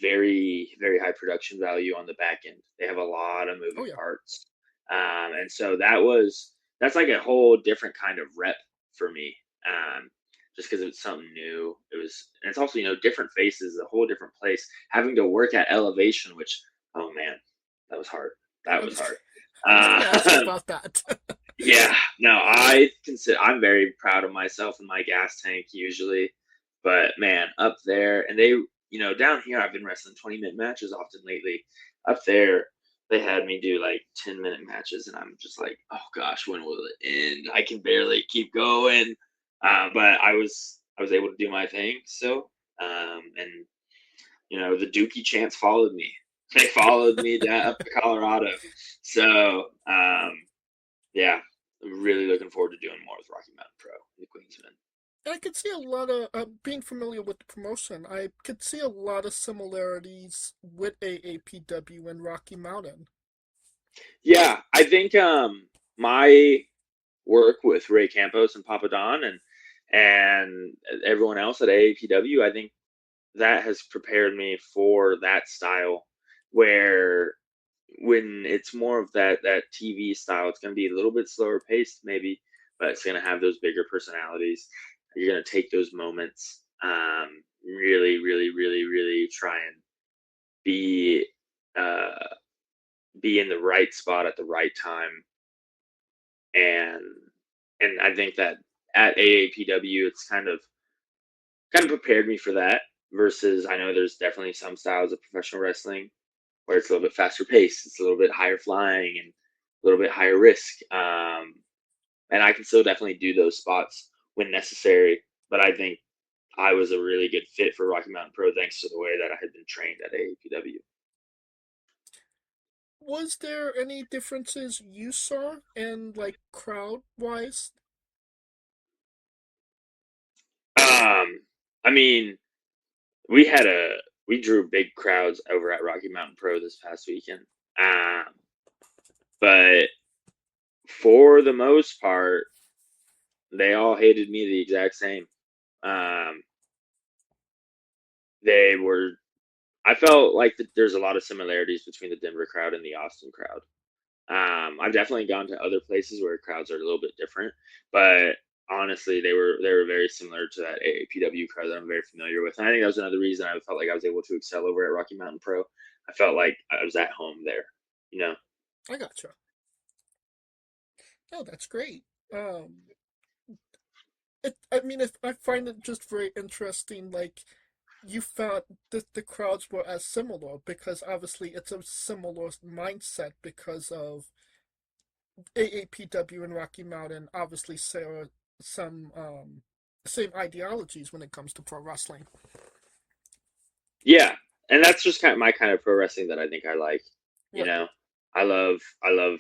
very, very high production value on the back end. They have a lot of moving parts. And so that's like a whole different kind of rep for me. Just because it's something new. And it's also, different faces, a whole different place. Having to work at elevation, which, oh man, that was hard. That was hard. Ask about that. Yeah, no, I'm very proud of myself and my gas tank usually, but man, up there, and down here I've been wrestling 20-minute matches often lately. Up there, they had me do like 10-minute matches, and I'm just like, oh gosh, when will it end? I can barely keep going. But I was able to do my thing, so and the Dookie chants followed me. They followed me down up to Colorado, so yeah, I'm really looking forward to doing more with Rocky Mountain Pro, the Queensman. I could see a lot of, being familiar with the promotion, I could see a lot of similarities with AAPW and Rocky Mountain. Yeah, I think my work with Ray Campos and Papa Don and everyone else at AAPW, I think that has prepared me for that style where when it's more of that TV style, it's going to be a little bit slower paced maybe, but it's going to have those bigger personalities. You're going to take those moments, really, really, really, really try and be in the right spot at the right time, and I think that at AAPW, it's kind of prepared me for that. Versus, I know there's definitely some styles of professional wrestling where it's a little bit faster paced, it's a little bit higher flying, and a little bit higher risk. And I can still definitely do those spots when necessary. But I think I was a really good fit for Rocky Mountain Pro thanks to the way that I had been trained at AAPW. Was there any differences you saw in, like, crowd-wise? I mean, we drew big crowds over at Rocky Mountain Pro this past weekend. But for the most part, they all hated me the exact same. I felt like there's a lot of similarities between the Denver crowd and the Austin crowd. I've definitely gone to other places where crowds are a little bit different, but honestly, they were very similar to that AAPW crowd that I'm very familiar with. And I think that was another reason I felt like I was able to excel over at Rocky Mountain Pro. I felt like I was at home there, I gotcha. Oh, that's great. I find it just very interesting, like, you felt that the crowds were as similar because obviously it's a similar mindset because of AAPW and Rocky Mountain obviously share some same ideologies when it comes to pro wrestling. Yeah, and that's just my kind of pro wrestling that I think I like. Right. I love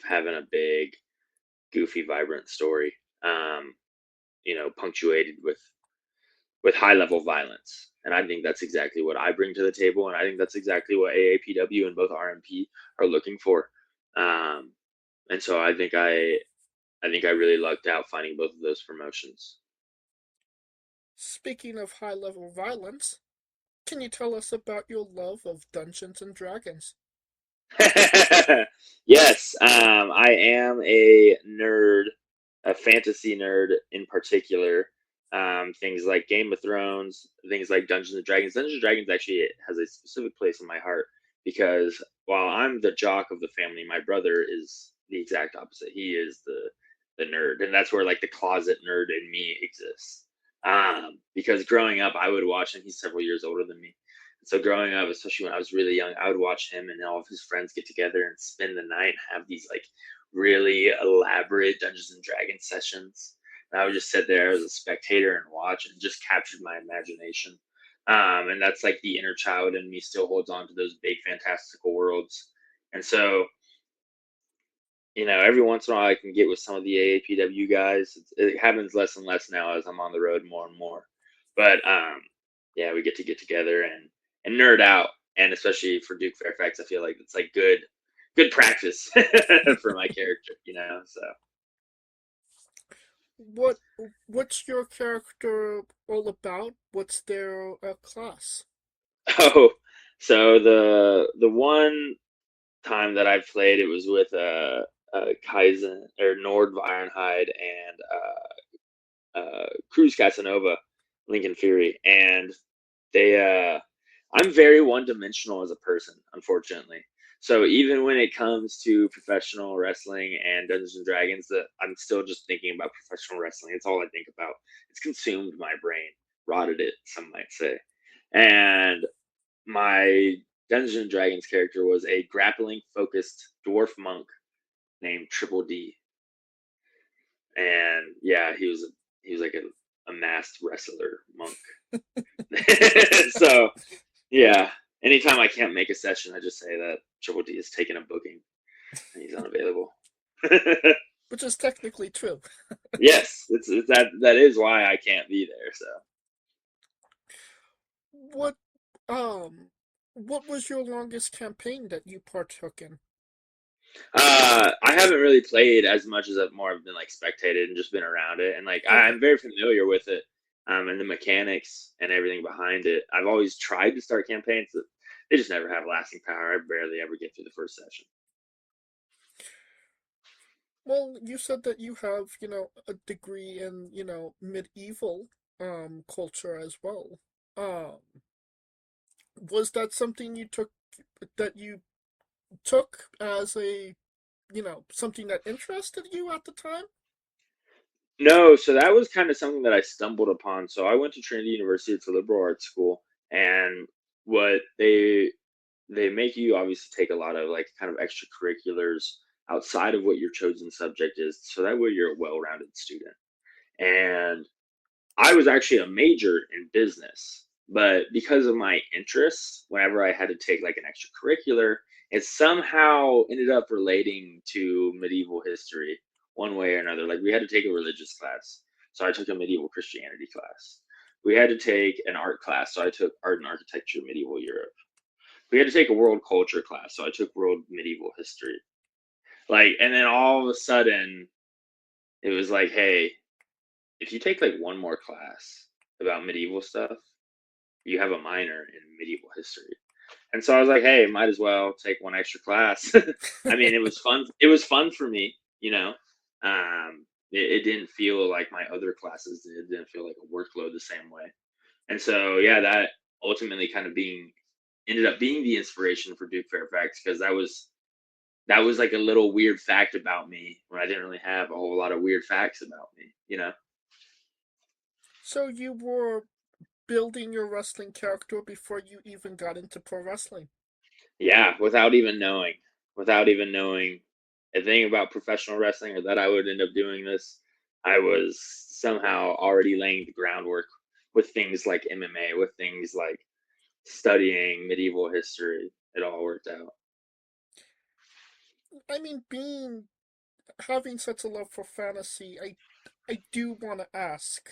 having a big, goofy, vibrant story. Punctuated with high level violence. And I think that's exactly what I bring to the table, and I think that's exactly what AAPW and both RMP are looking for. And so I think I really lucked out finding both of those promotions. Speaking of high level violence, can you tell us about your love of Dungeons and Dragons? Yes, I am a nerd, a fantasy nerd in particular. Things like Game of Thrones, things like Dungeons and Dragons. Dungeons and Dragons actually has a specific place in my heart because while I'm the jock of the family, my brother is the exact opposite. He is the nerd, and that's where like the closet nerd in me exists. Because growing up, I would watch him. He's several years older than me. So growing up, especially when I was really young, I would watch him and all of his friends get together and spend the night and have these like really elaborate Dungeons and Dragons sessions. And I would just sit there as a spectator and watch, and just captured my imagination. And that's like the inner child in me still holds on to those big fantastical worlds. And so, every once in a while I can get with some of the AAPW guys. It happens less and less now as I'm on the road more and more. But yeah, we get together and nerd out, and especially for Duke Fairfax, I feel like it's like good practice for my character, So What's your character all about? What's their class? oh, so the one time that I played, it was with Kaizen or Nord Ironhide and Cruz Casanova, Lincoln Fury, and they I'm very one dimensional as a person, unfortunately. So even when it comes to professional wrestling and Dungeons and Dragons, that I'm still just thinking about professional wrestling. It's all I think about. It's consumed my brain, rotted it, some might say. And my Dungeons and Dragons character was a grappling focused dwarf monk named Triple D. And yeah, he was like a masked wrestler monk. So yeah, anytime I can't make a session, I just say that Triple D is taking a booking and he's unavailable. Which is technically true. Yes, it's that is why I can't be there. So what was your longest campaign that you partook in? I haven't really played as much as I've been like spectated and just been around it, and like I'm very familiar with it, and the mechanics and everything behind it. I've always tried to start campaigns, but they just never have lasting power. I barely ever get through the first session. Well, you said that you have, a degree in, medieval culture as well. Um, was that something that you took as a, something that interested you at the time? No, so that was kind of something that I stumbled upon. So I went to Trinity University. It's a liberal arts school, and what they make you obviously take a lot of like kind of extracurriculars outside of what your chosen subject is, so that way you're a well-rounded student. And I was actually a major in business, but because of my interests, whenever I had to take like an extracurricular, it somehow ended up relating to medieval history one way or another. Like we had to take a religious class, so I took a medieval Christianity class. We had to take an art class, so I took art and architecture medieval Europe. We had to take a world culture class, so I took world medieval history. Like, and then all of a sudden, it was like, hey, if you take like one more class about medieval stuff, you have a minor in medieval history. And so I was like, hey, might as well take one extra class. I mean, it was fun. It was fun for me, you know. It didn't feel like my other classes did. It didn't feel like a workload the same way. And so, yeah, that ultimately kind of ended up being the inspiration for Duke Fairfax, because that was like a little weird fact about me when I didn't really have a whole lot of weird facts about me, you know? So you were building your wrestling character before you even got into pro wrestling? Yeah, without even knowing a thing about professional wrestling or that I would end up doing this. I was somehow already laying the groundwork with things like MMA, with things like studying medieval history. It all worked out. I mean, having such a love for fantasy, I do want to ask,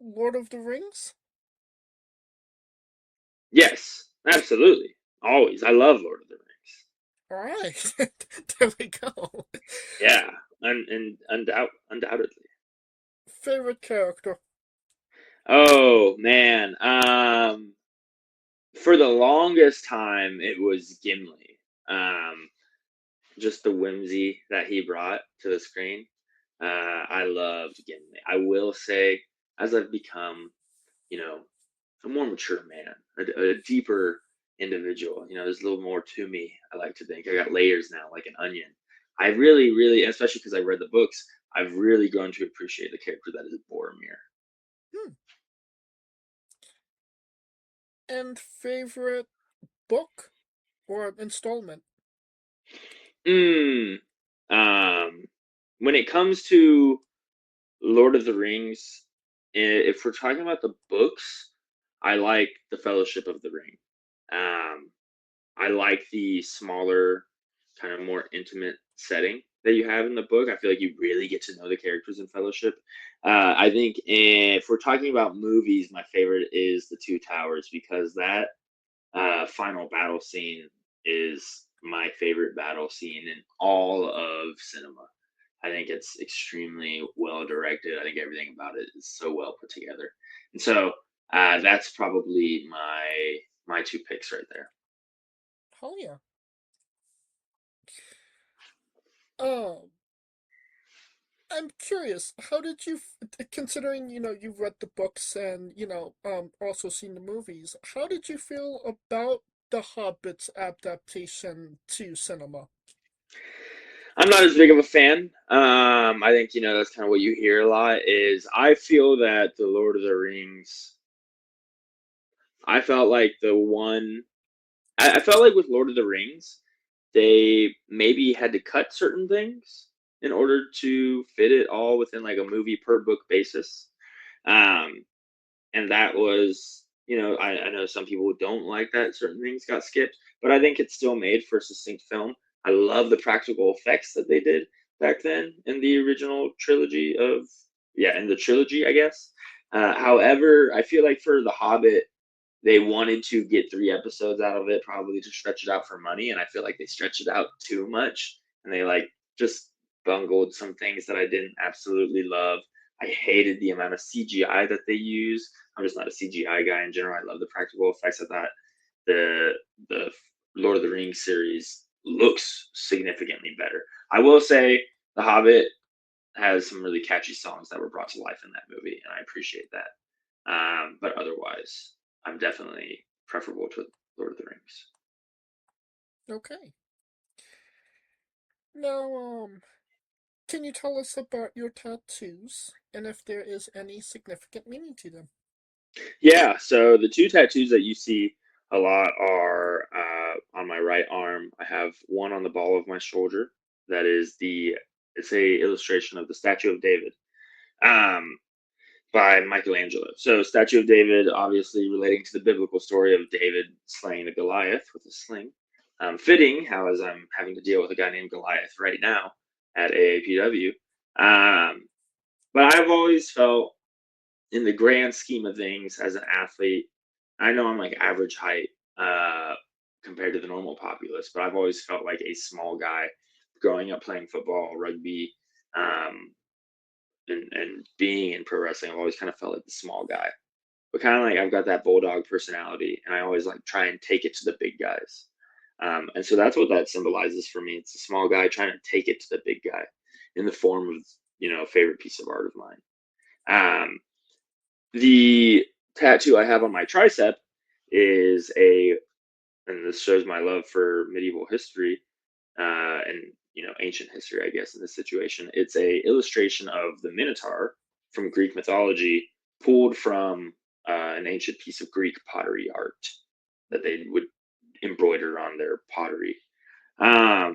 Lord of the Rings? Yes, absolutely. Always. I love Lord of the Rings. All right, there we go. Yeah, and undoubtedly. Favorite character? Oh man, for the longest time it was Gimli. Just the whimsy that he brought to the screen. I loved Gimli. I will say, as I've become, you know, a more mature man, a deeper individual, there's a little more to me. I like to think I got layers now, like an onion. I really, really, especially because I read the books, I've really grown to appreciate the character that is Boromir. Hmm. And favorite book or installment? Mm, when it comes to Lord of the Rings, if we're talking about the books, I like the Fellowship of the Ring. Um, I like the smaller, kind of more intimate setting that you have in the book. I feel like you really get to know the characters in Fellowship. I think if we're talking about movies, my favorite is The Two Towers, because that final battle scene is my favorite battle scene in all of cinema. I think it's extremely well directed. I think everything about it is so well put together, and so that's probably my two picks right there. Oh yeah. Um, I'm curious. How did you, considering you've read the books and also seen the movies? How did you feel about The Hobbit's adaptation to cinema? I'm not as big of a fan. I think, that's kind of what you hear a lot is I feel that the Lord of the Rings, I felt like I felt like with Lord of the Rings, they maybe had to cut certain things in order to fit it all within like a movie per book basis. Um, and that was, I know some people don't like that certain things got skipped, but I think it's still made for a succinct film. I love the practical effects that they did back then in the original trilogy in the trilogy, I guess. However, I feel like for The Hobbit, they wanted to get 3 episodes out of it, probably to stretch it out for money, and I feel like they stretched it out too much, and they like just bungled some things that I didn't absolutely love. I hated the amount of CGI that they use. I'm just not a CGI guy in general. I love the practical effects. I thought the Lord of the Rings series looks significantly better. I will say The Hobbit has some really catchy songs that were brought to life in that movie, and I appreciate that. But otherwise, I'm definitely preferable to Lord of the Rings. Okay. Now, can you tell us about your tattoos and if there is any significant meaning to them? Yeah, so the 2 tattoos that you see a lot are on my right arm. I have one on the ball of my shoulder. That is it's a illustration of the Statue of David. By Michelangelo. So, Statue of David, obviously relating to the biblical story of David slaying the Goliath with a sling. Fitting, how as I'm having to deal with a guy named Goliath right now at AAPW. But I've always felt, in the grand scheme of things, as an athlete, I know I'm like average height compared to the normal populace, but I've always felt like a small guy growing up playing football, rugby, and being in pro wrestling. I've always kind of felt like the small guy, but kind of like I've got that bulldog personality, and I always like try and take it to the big guys. And so that's what that symbolizes for me. It's a small guy trying to take it to the big guy in the form of, a favorite piece of art of mine. The tattoo I have on my tricep is and this shows my love for medieval history, and ancient history, I guess, in this situation. It's a illustration of the Minotaur from Greek mythology, pulled from an ancient piece of Greek pottery art that they would embroider on their pottery. The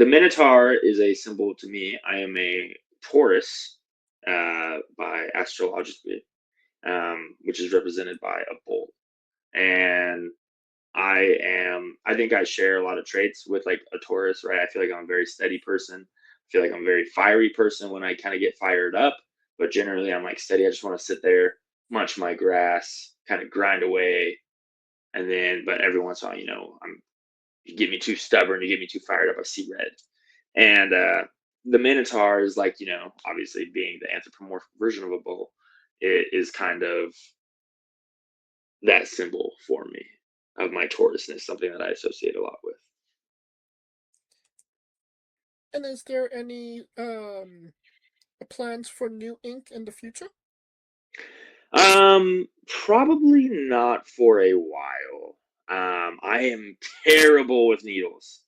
Minotaur is a symbol to me. I am a Taurus by astrologically, which is represented by a bull. And I think I share a lot of traits with like a Taurus, right? I feel like I'm a very steady person. I feel like I'm a very fiery person when I kind of get fired up, but generally I'm like steady. I just want to sit there, munch my grass, kind of grind away. And then, but every once in a while, you get me too stubborn, you get me too fired up, I see red. And the Minotaur is like, obviously being the anthropomorphic version of a bull, it is kind of that symbol for me of my Taurusness, something that I associate a lot with. And is there any plans for new ink in the future? Probably not for a while. I am terrible with needles.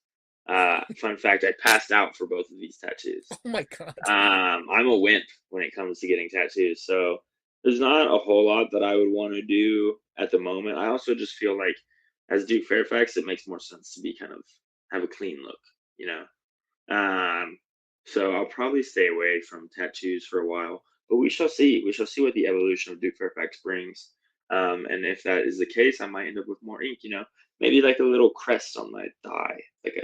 Fun fact, I passed out for both of these tattoos. Oh my god. I'm a wimp when it comes to getting tattoos, so there's not a whole lot that I would want to do at the moment. I also just feel like, as Duke Fairfax, it makes more sense to be kind of have a clean look. So I'll probably stay away from tattoos for a while, but we shall see. We shall see what the evolution of Duke Fairfax brings. And if that is the case, I might end up with more ink. Maybe like a little crest on my thigh, like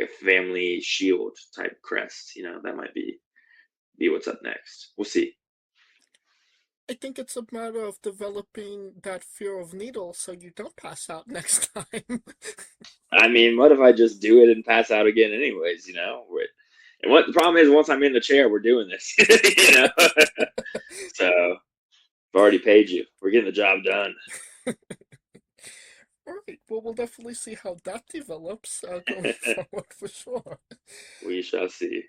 a family shield type crest. That might be what's up next. We'll see. I think it's a matter of developing that fear of needles so you don't pass out next time. I mean, what if I just do it and pass out again anyways, And what the problem is, once I'm in the chair, we're doing this, So, I've already paid you. We're getting the job done. All right. Well, we'll definitely see how that develops going forward for sure. We shall see.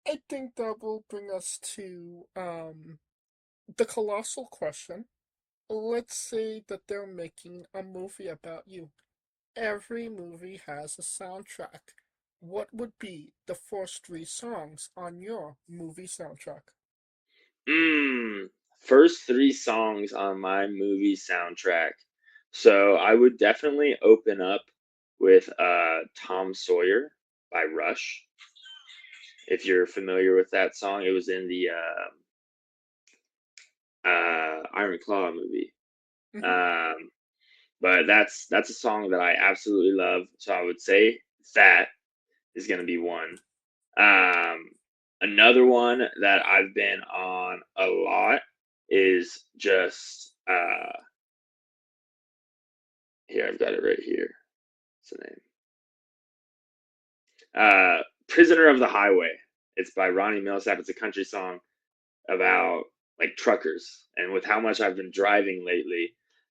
I think that will bring us to the colossal question let's say that they're making a movie about you. Every movie has a soundtrack. What would be the first three songs on your movie soundtrack? First three songs on my movie soundtrack. So I would definitely open up with Tom Sawyer by Rush. If you're familiar with that song, it was in the Iron Claw movie. But that's a song that I absolutely love. So I would say that is going to be one. Another one that I've been on a lot is just here. I've got it right here. What's the name? Prisoner of the Highway. It's by Ronnie Millsap. It's a country song about like truckers, and with how much I've been driving lately,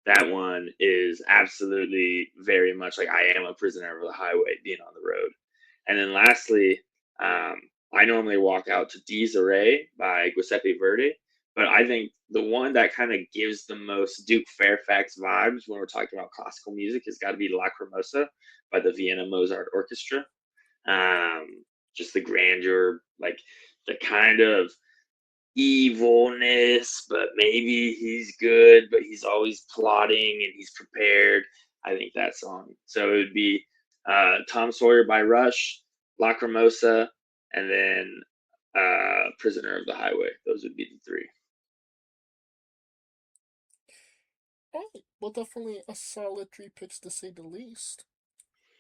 that one is absolutely very much like I am a prisoner of the highway, being on the road. And then lastly, I normally walk out to Desiree by Giuseppe Verdi, but I think the one that kind of gives the most Duke Fairfax vibes when we're talking about classical music has got to be Lacrimosa by the Vienna Mozart Orchestra. Just the grandeur, like the kind of evilness, but maybe he's good, but he's always plotting and he's prepared. I think that song. So it would be Tom Sawyer by Rush, Lacrimosa, and then Prisoner of the Highway. Those would be the three. Alright, well, definitely a solid three picks to say the least.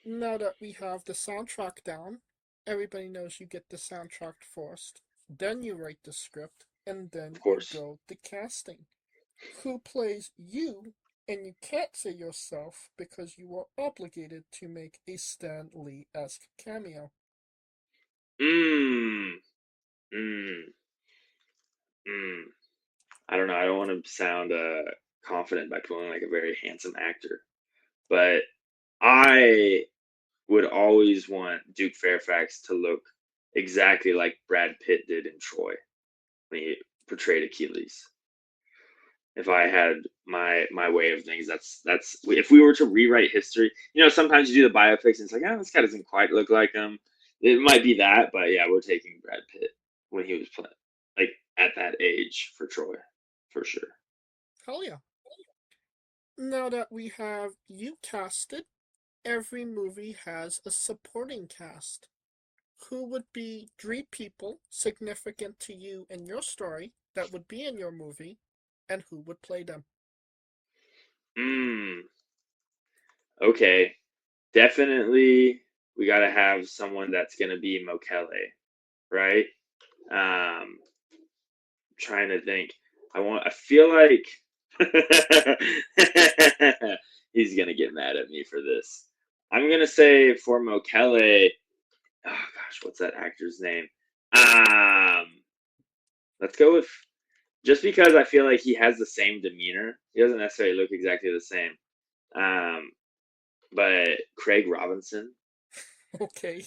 Now that we have the soundtrack down, everybody knows you get the soundtrack first, then you write the script, and then Of course. you go to casting. Who plays you, and you can't say yourself because you are obligated to make a Stan Lee-esque cameo. I don't know. I don't want to sound confident by pulling like a very handsome actor, but I would always want Duke Fairfax to look exactly like Brad Pitt did in Troy when he portrayed Achilles. If I had my way of things, that's if we were to rewrite history, sometimes you do the biopics and it's like, oh, this guy doesn't quite look like him. It might be that, but yeah, we're taking Brad Pitt when he was playing, like at that age for Troy, for sure. Hell yeah. Now that we have you casted, every movie has a supporting cast. Who would be three people significant to you and your story that would be in your movie, and who would play them? Okay. Definitely we got to have someone that's going to be Mo Kele, right? Trying to think. I feel like he's going to get mad at me for this. I'm going to say for Mo Kele, oh gosh, what's that actor's name? Let's go with, just because I feel like he has the same demeanor. He doesn't necessarily look exactly the same. But Craig Robinson. Okay.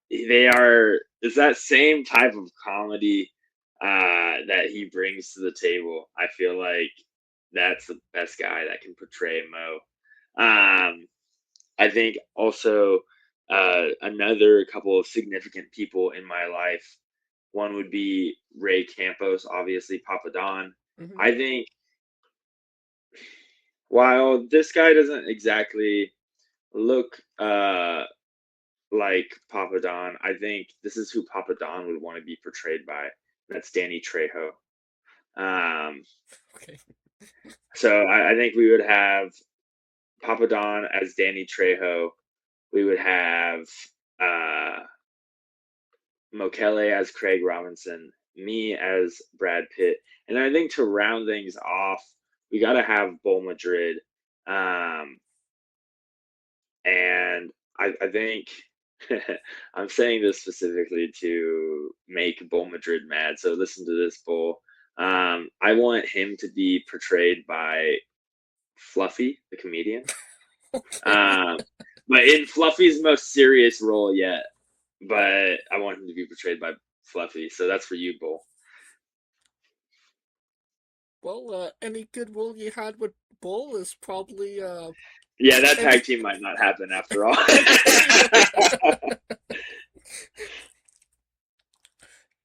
It's that same type of comedy that he brings to the table. I feel like that's the best guy that can portray Mo. I think also another couple of significant people in my life. One would be Ray Campos, obviously Papa Don. Mhm. I think while this guy doesn't exactly look like Papa Don, I think this is who Papa Don would want to be portrayed by. That's Danny Trejo. Okay. So I think we would have Papa Don as Danny Trejo. We would have Mo Kele as Craig Robinson, me as Brad Pitt. And I think to round things off, we got to have Bull Madrid. And I think I'm saying this specifically to make Bull Madrid mad. So listen to this, Bull. I want him to be portrayed by Fluffy, the comedian. But in Fluffy's most serious role yet. But I want him to be portrayed by Fluffy. So that's for you, Bull. Well, any goodwill you had with Bull is probably Yeah, that tag team might not happen after all.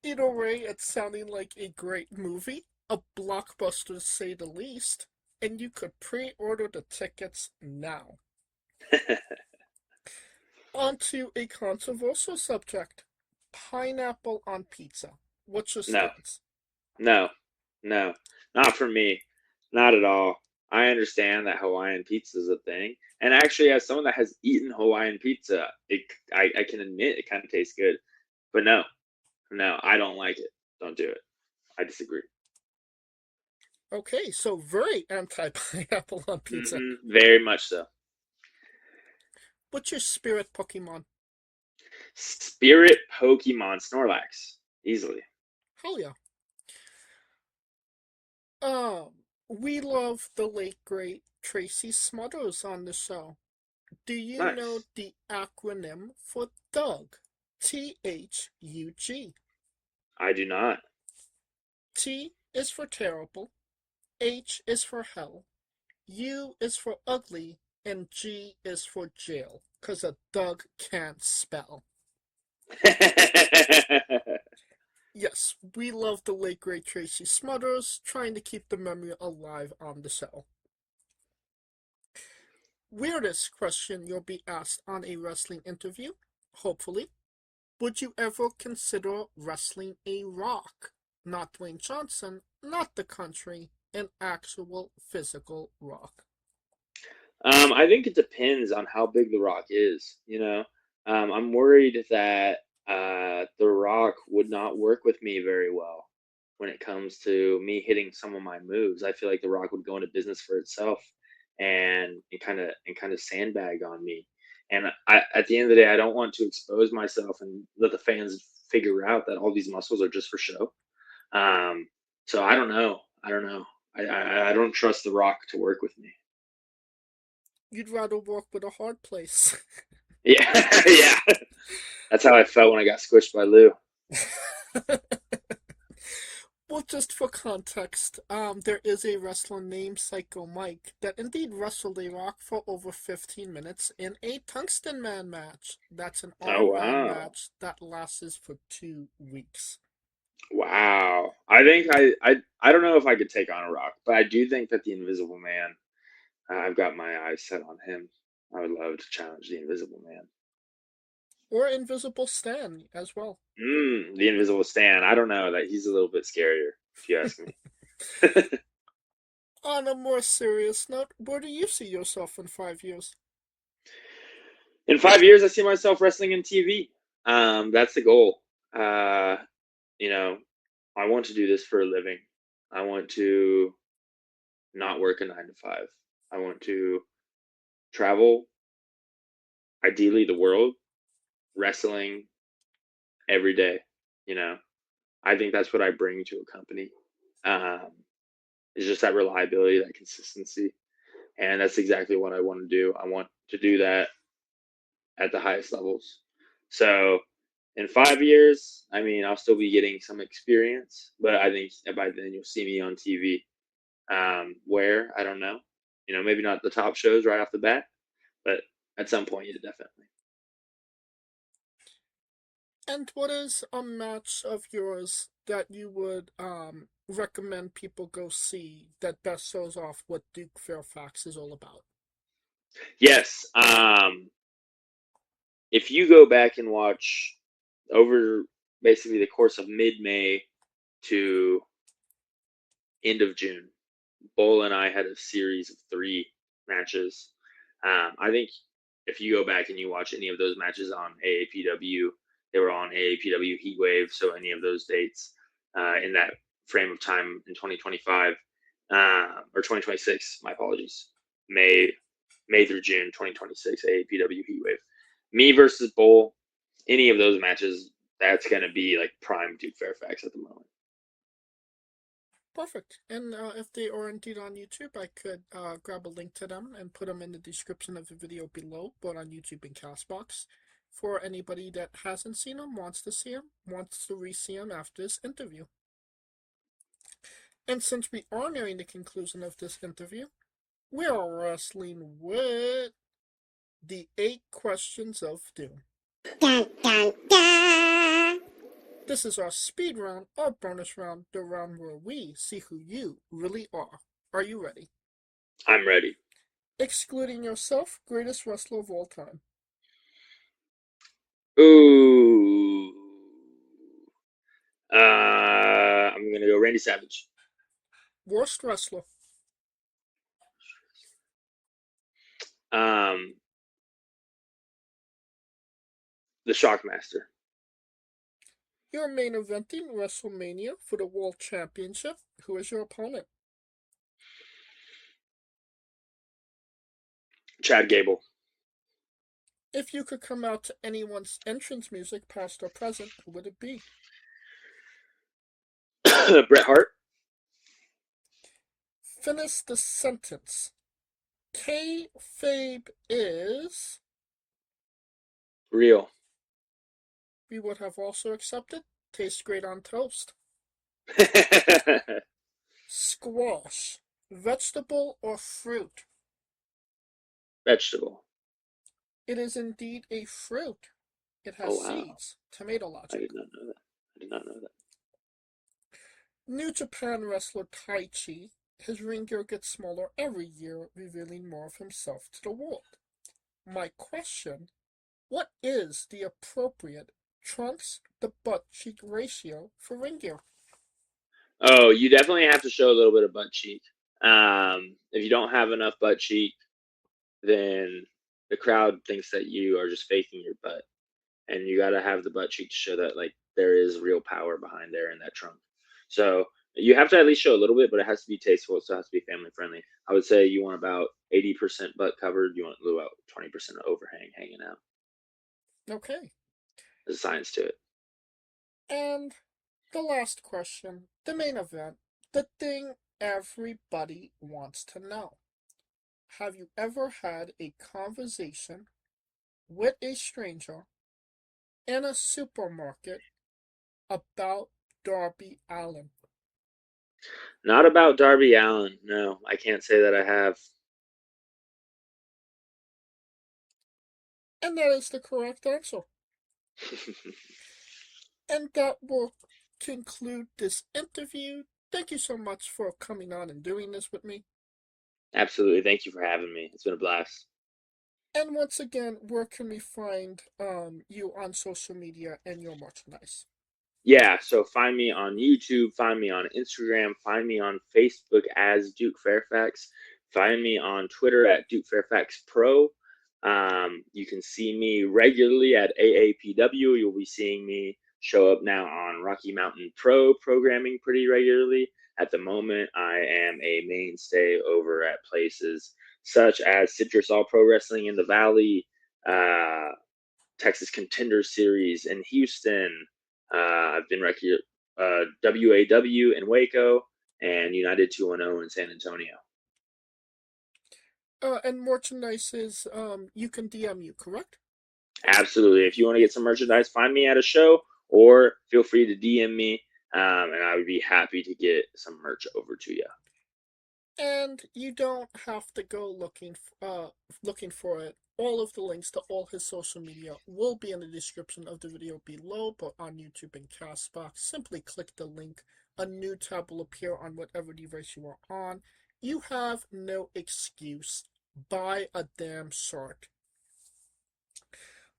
Either way, it's sounding like a great movie, a blockbuster to say the least, and you could pre-order the tickets now. On to a controversial subject. Pineapple on pizza. What's your No, stance? no, no, not for me. Not at all. I understand that Hawaiian pizza is a thing. And actually, as someone that has eaten Hawaiian pizza, I can admit it kind of tastes good. But no, no, I don't like it. Don't do it. I disagree. Okay, so very anti-pineapple on pizza. Very much so. What's your spirit Pokemon? Spirit Pokemon Snorlax. Easily. Hell yeah. We love the late great Tracy Smothers on the show. Do you Nice. know the acronym for Doug? THUG. I do not. T is for terrible, H is for hell, U is for ugly, and G is for jail, 'cause a Doug can't spell. Yes, we love the late great Tracy Smothers, trying to keep the memory alive on the show. Weirdest question you'll be asked on a wrestling interview, hopefully. Would you ever consider wrestling a Rock? Not Dwayne Johnson, not the country, an actual physical Rock. I think it depends on how big The Rock is. I'm worried that The Rock would not work with me very well when it comes to me hitting some of my moves. I feel like The Rock would go into business for itself and kind of sandbag on me. And at the end of the day, I don't want to expose myself and let the fans figure out that all these muscles are just for show. So I don't know. I don't trust The Rock to work with me. You'd rather work with a hard place. Yeah, yeah. That's how I felt when I got squished by Lou. Well, just for context, there is a wrestler named Psycho Mike that indeed wrestled a Rock for over 15 minutes in a Tungsten Man match. That's an all-around match that lasts for 2 weeks. Wow. I think I don't know if I could take on a Rock, but I do think that the Invisible Man, I've got my eyes set on him. I would love to challenge the Invisible Man. Or Invisible Stan as well. The Invisible Stan. I don't know. That he's a little bit scarier, if you ask me. On a more serious note, where do you see yourself in 5 years? In 5 years, I see myself wrestling in TV. That's the goal. I want to do this for a living. I want to not work a 9 to 5. I want to travel, ideally the world, wrestling every day. I think that's what I bring to a company. It's just that reliability, that consistency, and that's exactly what I want to do. I want to do that at the highest levels. So in 5 years, I'll still be getting some experience, but I think by then you'll see me on TV. Where, I don't know. Maybe not the top shows right off the bat, but at some point, yeah, definitely. And what is a match of yours that you would recommend people go see that best shows off what Duke Fairfax is all about? Yes. If you go back and watch over basically the course of mid-May to end of June, Bull and I had a series of 3 matches. I think if you go back and you watch any of those matches on AAPW, they were on AAPW Heatwave, so any of those dates in that frame of time in 2025 or 2026, my apologies, May through June 2026, AAPW Heatwave. Me versus Bull, any of those matches, that's going to be like prime Duke Fairfax at the moment. Perfect. And if they are indeed on YouTube, I could grab a link to them and put them in the description of the video below, both on YouTube and Castbox. For anybody that hasn't seen them, wants to see them, wants to re-see them after this interview. And since we are nearing the conclusion of this interview, we are wrestling with the 8 questions of doom. Dun, dun, dun. This is our speed round, our bonus round, the round where we see who you really are. Are you ready? I'm ready. Excluding yourself, greatest wrestler of all time. Ooh. I'm going to go Randy Savage. Worst wrestler. The Shockmaster. You're main eventing WrestleMania for the World Championship. Who is your opponent? Chad Gable. If you could come out to anyone's entrance music, past or present, who would it be? Bret Hart. Finish the sentence. Kayfabe is... Real. We would have also accepted. Tastes great on toast. Squash. Vegetable or fruit? Vegetable. It is indeed a fruit. It has seeds. Tomato logic. I did not know that. I did not know that. New Japan wrestler Tai Chi. His ring gear gets smaller every year, revealing more of himself to the world. My question, what is the appropriate trunks to butt cheek ratio for ring gear? Oh, you definitely have to show a little bit of butt cheek. If you don't have enough butt cheek, then the crowd thinks that you are just faking your butt. And you got to have the butt cheek to show that like there is real power behind there in that trunk. So you have to at least show a little bit, but it has to be tasteful. It still has to be family friendly. I would say you want about 80% butt covered. You want about 20% overhang hanging out. Okay. There's a science to it. And the last question, the main event, the thing everybody wants to know. Have you ever had a conversation with a stranger in a supermarket about Darby Allin? Not about Darby Allin. No, I can't say that I have. And that is the correct answer. And that will conclude this interview. Thank you so much for coming on and doing this with me. Absolutely. Thank you for having me. It's been a blast. And once again, where can we find you on social media and your merchandise? Yeah, so find me on YouTube, find me on Instagram, find me on Facebook as Duke Fairfax, find me on Twitter at Duke Fairfax Pro. You can see me regularly at AAPW. You'll be seeing me show up now on Rocky Mountain Pro programming pretty regularly. At the moment, I am a mainstay over at places such as Citrus All Pro Wrestling in the Valley, Texas Contender Series in Houston. I've been WAW in Waco and United 210 in San Antonio. And merchandise is, you can DM you, correct? Absolutely. If you want to get some merchandise, find me at a show or feel free to DM me, and I would be happy to get some merch over to you. And you don't have to go looking for it. All of the links to all his social media will be in the description of the video below, but on YouTube and Castbox, simply click the link. A new tab will appear on whatever device you are on. You have no excuse. Buy a damn shirt.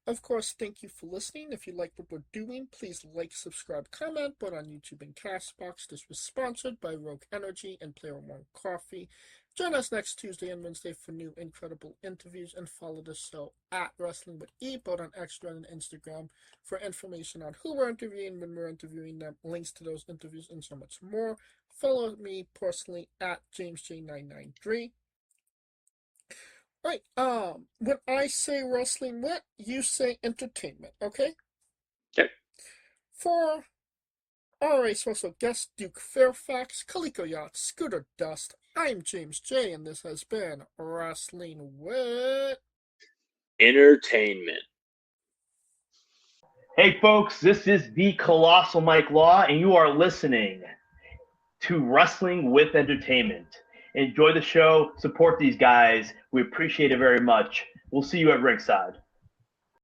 Of course, thank you for listening. If you like what we're doing, please like, subscribe, comment. But on YouTube and Castbox, this was sponsored by Rogue Energy and Player One Coffee. Join us next Tuesday and Wednesday for new incredible interviews, and follow the show at Wrestling with E, both on Extra and Instagram, for information on who we're interviewing, when we're interviewing them, links to those interviews, and so much more. Follow me personally at JamesJ993. Right, when I say wrestling with, you say entertainment, okay? Okay. For our special guest, Duke Fairfax, Calico Yacht, Scooter Dust, I'm James J, and this has been Wrestling with Entertainment. Hey folks, this is the Colossal Mike Law, and you are listening to Wrestling with Entertainment. Enjoy the show. Support these guys. We appreciate it very much. We'll see you at ringside.